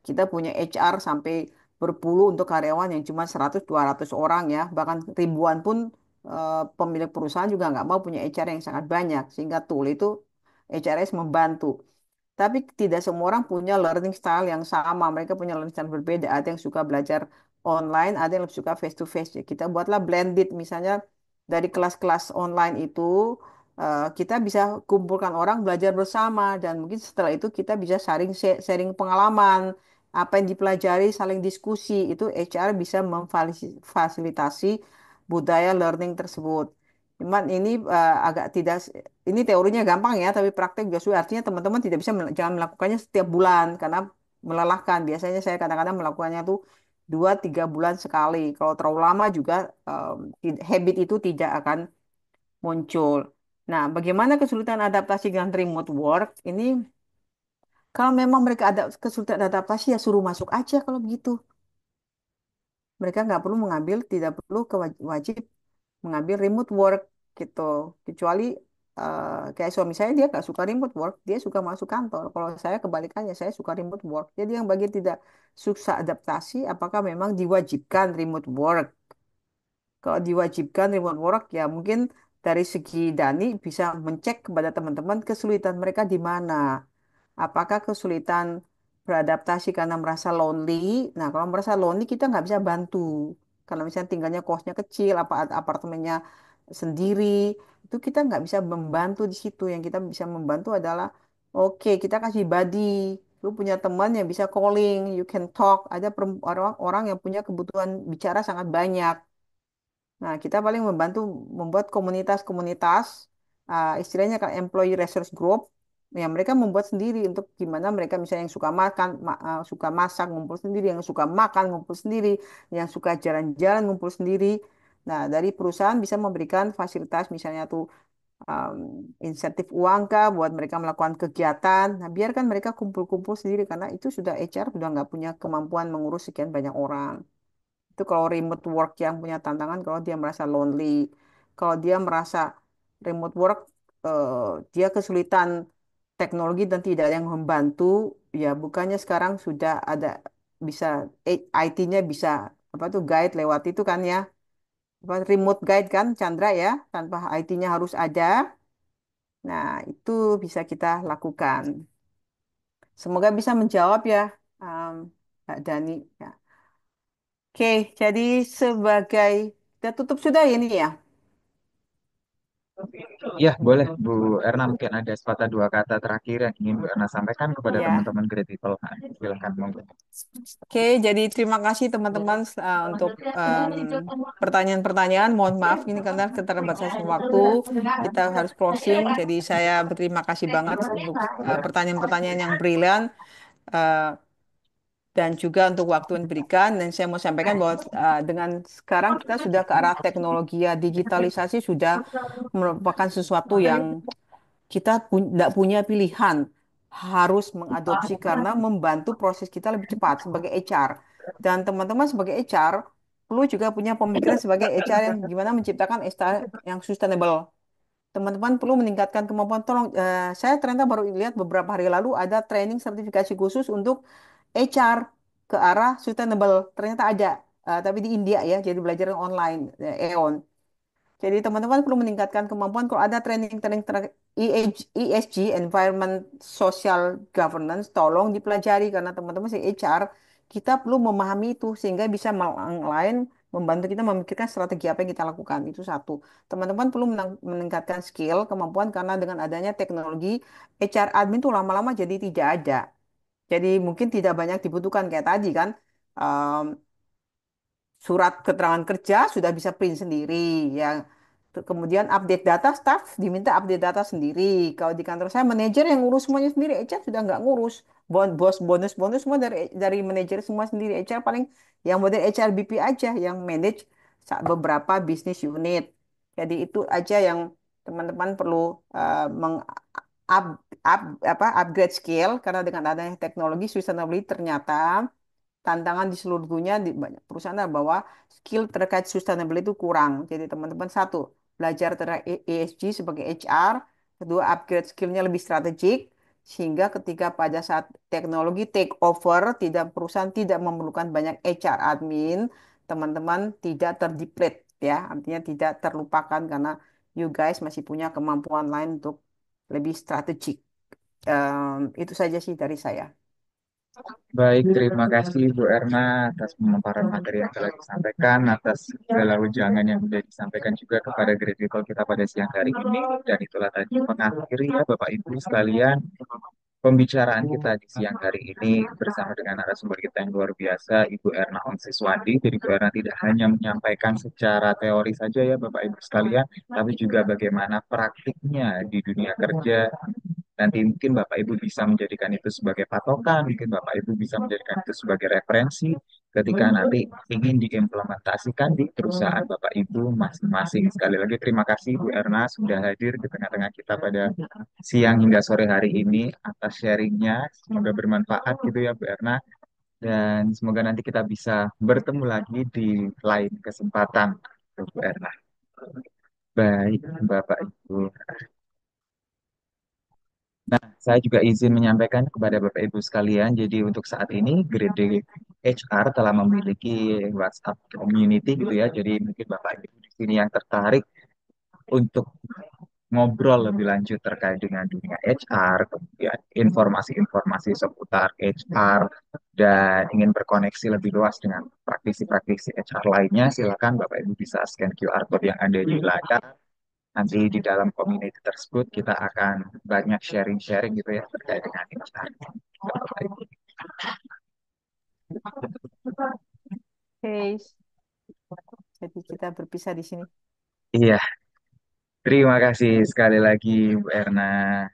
kita punya HR sampai berpuluh untuk karyawan yang cuma 100-200 orang ya, bahkan ribuan pun pemilik perusahaan juga nggak mau punya HR yang sangat banyak sehingga tool itu HRS membantu. Tapi tidak semua orang punya learning style yang sama. Mereka punya learning style berbeda. Ada yang suka belajar online, ada yang lebih suka face to face. Ya, kita buatlah blended. Misalnya dari kelas-kelas online itu kita bisa kumpulkan orang belajar bersama dan mungkin setelah itu kita bisa sharing pengalaman, apa yang dipelajari, saling diskusi. Itu HR bisa memfasilitasi budaya learning tersebut. Cuman ini agak tidak ini teorinya gampang ya, tapi praktek juga sulit. Artinya teman-teman tidak bisa jangan melakukannya setiap bulan karena melelahkan. Biasanya saya kadang-kadang melakukannya tuh 2-3 bulan sekali. Kalau terlalu lama juga habit itu tidak akan muncul. Nah, bagaimana kesulitan adaptasi dengan remote work? Ini kalau memang mereka ada kesulitan adaptasi ya suruh masuk aja kalau begitu. Mereka nggak perlu mengambil, tidak perlu wajib mengambil remote work gitu. Kecuali kayak suami saya dia nggak suka remote work, dia suka masuk kantor. Kalau saya kebalikannya, saya suka remote work. Jadi yang bagi tidak susah adaptasi, apakah memang diwajibkan remote work? Kalau diwajibkan remote work, ya mungkin dari segi Dani bisa mencek kepada teman-teman kesulitan mereka di mana. Apakah kesulitan beradaptasi karena merasa lonely? Nah, kalau merasa lonely kita nggak bisa bantu. Kalau misalnya tinggalnya kosnya kecil, apa apartemennya sendiri, itu kita nggak bisa membantu di situ. Yang kita bisa membantu adalah, oke, kita kasih buddy. Lu punya teman yang bisa calling, you can talk. Ada orang-orang yang punya kebutuhan bicara sangat banyak. Nah, kita paling membantu membuat komunitas-komunitas, istilahnya kan employee resource group, yang mereka membuat sendiri untuk gimana mereka misalnya yang suka makan, suka masak ngumpul sendiri, yang suka makan ngumpul sendiri, yang suka jalan-jalan ngumpul sendiri. Nah, dari perusahaan bisa memberikan fasilitas misalnya tuh insentif uang kah buat mereka melakukan kegiatan. Nah, biarkan mereka kumpul-kumpul sendiri karena itu sudah HR sudah nggak punya kemampuan mengurus sekian banyak orang. Itu kalau remote work yang punya tantangan, kalau dia merasa lonely, kalau dia merasa remote work, dia kesulitan teknologi dan tidak ada yang membantu, ya bukannya sekarang sudah ada bisa IT-nya bisa apa tuh guide lewat itu kan ya, apa remote guide kan Chandra ya, tanpa IT-nya harus ada. Nah, itu bisa kita lakukan. Semoga bisa menjawab ya, um, Mbak Dani. Ya. Oke, jadi sebagai kita tutup sudah ini ya. Ya, boleh Bu Erna, mungkin ada sepatah dua kata terakhir yang ingin Bu Erna sampaikan kepada Ya. teman-teman Great People. Nah, silakan monggo. Oke, jadi terima kasih teman-teman untuk pertanyaan-pertanyaan. Mohon maaf ini karena keterbatasan waktu kita harus closing. Jadi saya berterima kasih banget untuk pertanyaan-pertanyaan yang brilian, eh, dan juga untuk waktu yang diberikan. Dan saya mau sampaikan bahwa dengan sekarang kita sudah ke arah teknologi ya, digitalisasi sudah merupakan sesuatu yang kita tidak punya pilihan, harus mengadopsi karena membantu proses kita lebih cepat sebagai HR. Dan teman-teman sebagai HR perlu juga punya pemikiran sebagai HR yang gimana menciptakan HR yang sustainable. Teman-teman perlu meningkatkan kemampuan. Tolong, saya ternyata baru lihat beberapa hari lalu ada training sertifikasi khusus untuk HR ke arah sustainable. Ternyata ada, tapi di India ya, jadi belajar online, EON. Jadi teman-teman perlu meningkatkan kemampuan kalau ada training-training ESG, Environment Social Governance, tolong dipelajari karena teman-teman si HR, kita perlu memahami itu sehingga bisa lain membantu kita memikirkan strategi apa yang kita lakukan. Itu satu. Teman-teman perlu meningkatkan skill, kemampuan karena dengan adanya teknologi, HR admin tuh lama-lama jadi tidak ada. Jadi mungkin tidak banyak dibutuhkan kayak tadi kan. Surat keterangan kerja sudah bisa print sendiri ya. Kemudian update data, staff diminta update data sendiri. Kalau di kantor saya manajer yang ngurus semuanya sendiri, HR sudah nggak ngurus. Bos bonus semua dari manajer semua sendiri. HR paling yang model HR BP aja yang manage beberapa bisnis unit. Jadi itu aja yang teman-teman perlu upgrade skill karena dengan adanya teknologi sustainability ternyata tantangan di seluruh dunia di banyak perusahaan adalah bahwa skill terkait sustainability itu kurang. Jadi teman-teman satu, belajar terkait ESG sebagai HR, kedua upgrade skillnya lebih strategik, sehingga ketika pada saat teknologi take over, tidak perusahaan tidak memerlukan banyak HR admin, teman-teman tidak terdeplete ya, artinya tidak terlupakan karena you guys masih punya kemampuan lain untuk lebih strategik. Itu saja sih dari saya. Baik, terima kasih Bu Erna atas pemaparan materi yang telah disampaikan, atas segala ujangan yang sudah disampaikan juga kepada Great People kita pada siang hari ini. Dan itulah tadi mengakhiri ya Bapak Ibu sekalian pembicaraan kita di siang hari ini bersama dengan narasumber kita yang luar biasa, Ibu Erna Ongsiswandi. Jadi Bu Erna tidak hanya menyampaikan secara teori saja ya Bapak Ibu sekalian, tapi juga bagaimana praktiknya di dunia kerja. Nanti mungkin Bapak Ibu bisa menjadikan itu sebagai patokan, mungkin Bapak Ibu bisa menjadikan itu sebagai referensi ketika nanti ingin diimplementasikan di perusahaan Bapak Ibu masing-masing. Sekali lagi terima kasih Bu Erna sudah hadir di tengah-tengah kita pada siang hingga sore hari ini atas sharingnya. Semoga bermanfaat gitu ya Bu Erna. Dan semoga nanti kita bisa bertemu lagi di lain kesempatan Bu Erna. Baik Bapak Ibu. Nah, saya juga izin menyampaikan kepada Bapak Ibu sekalian, jadi untuk saat ini Grade HR telah memiliki WhatsApp community gitu ya. Jadi mungkin Bapak Ibu di sini yang tertarik untuk ngobrol lebih lanjut terkait dengan dunia HR, kemudian informasi-informasi seputar HR, dan ingin berkoneksi lebih luas dengan praktisi-praktisi HR lainnya, silakan Bapak Ibu bisa scan QR code yang ada di layar. Nanti di dalam community tersebut kita akan banyak sharing-sharing gitu ya terkait dengan HR. Bapak Ibu. Oke, jadi kita berpisah di sini. Iya, terima kasih sekali lagi Bu Erna.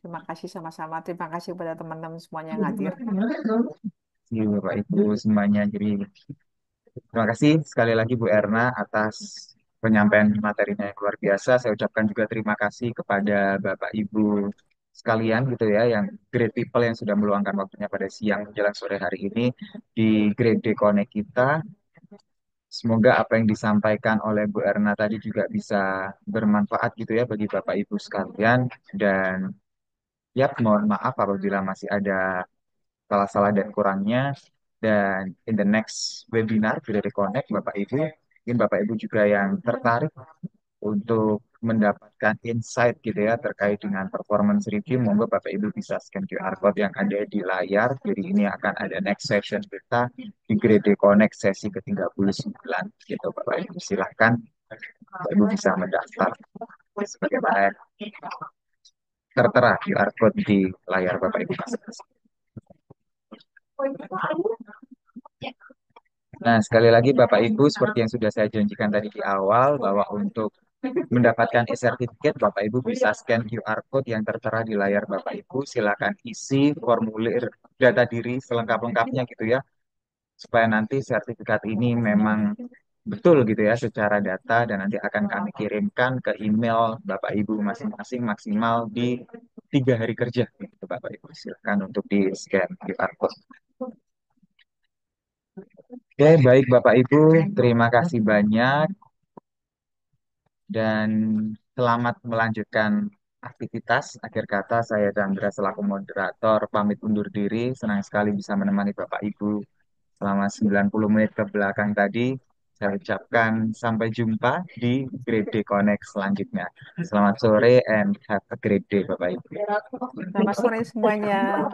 Terima kasih sama-sama. Terima kasih kepada teman-teman semuanya yang hadir. Terima kasih Bapak Ibu semuanya. Jadi terima kasih sekali lagi Bu Erna atas penyampaian materinya yang luar biasa. Saya ucapkan juga terima kasih kepada Bapak Ibu sekalian gitu ya, yang great people yang sudah meluangkan waktunya pada siang menjelang sore hari ini di Grade Day Connect kita. Semoga apa yang disampaikan oleh Bu Erna tadi juga bisa bermanfaat gitu ya bagi Bapak Ibu sekalian. Dan ya mohon maaf apabila masih ada salah-salah dan kurangnya. Dan in the next webinar Grade Connect, Bapak Ibu, mungkin Bapak Ibu juga yang tertarik untuk mendapatkan insight gitu ya terkait dengan performance review, monggo Bapak Ibu bisa scan QR code yang ada di layar. Jadi ini akan ada next session kita di Grade Connect sesi ke-39 gitu Bapak Ibu. Silahkan Bapak Ibu bisa mendaftar sebagaimana tertera QR code di layar Bapak Ibu masing-masing. Nah, sekali lagi Bapak Ibu, seperti yang sudah saya janjikan tadi di awal, bahwa untuk mendapatkan e-certificate, Bapak Ibu bisa scan QR code yang tertera di layar Bapak Ibu. Silakan isi formulir data diri selengkap-lengkapnya gitu ya, supaya nanti sertifikat ini memang betul gitu ya secara data dan nanti akan kami kirimkan ke email Bapak Ibu masing-masing maksimal di 3 hari kerja gitu Bapak Ibu. Silakan untuk di scan QR code. Oke, baik Bapak Ibu, terima kasih banyak dan selamat melanjutkan aktivitas. Akhir kata saya Chandra selaku moderator pamit undur diri. Senang sekali bisa menemani Bapak Ibu selama 90 menit ke belakang tadi. Saya ucapkan sampai jumpa di Grade Day Connect selanjutnya. Selamat sore and have a great day Bapak Ibu. Selamat sore semuanya.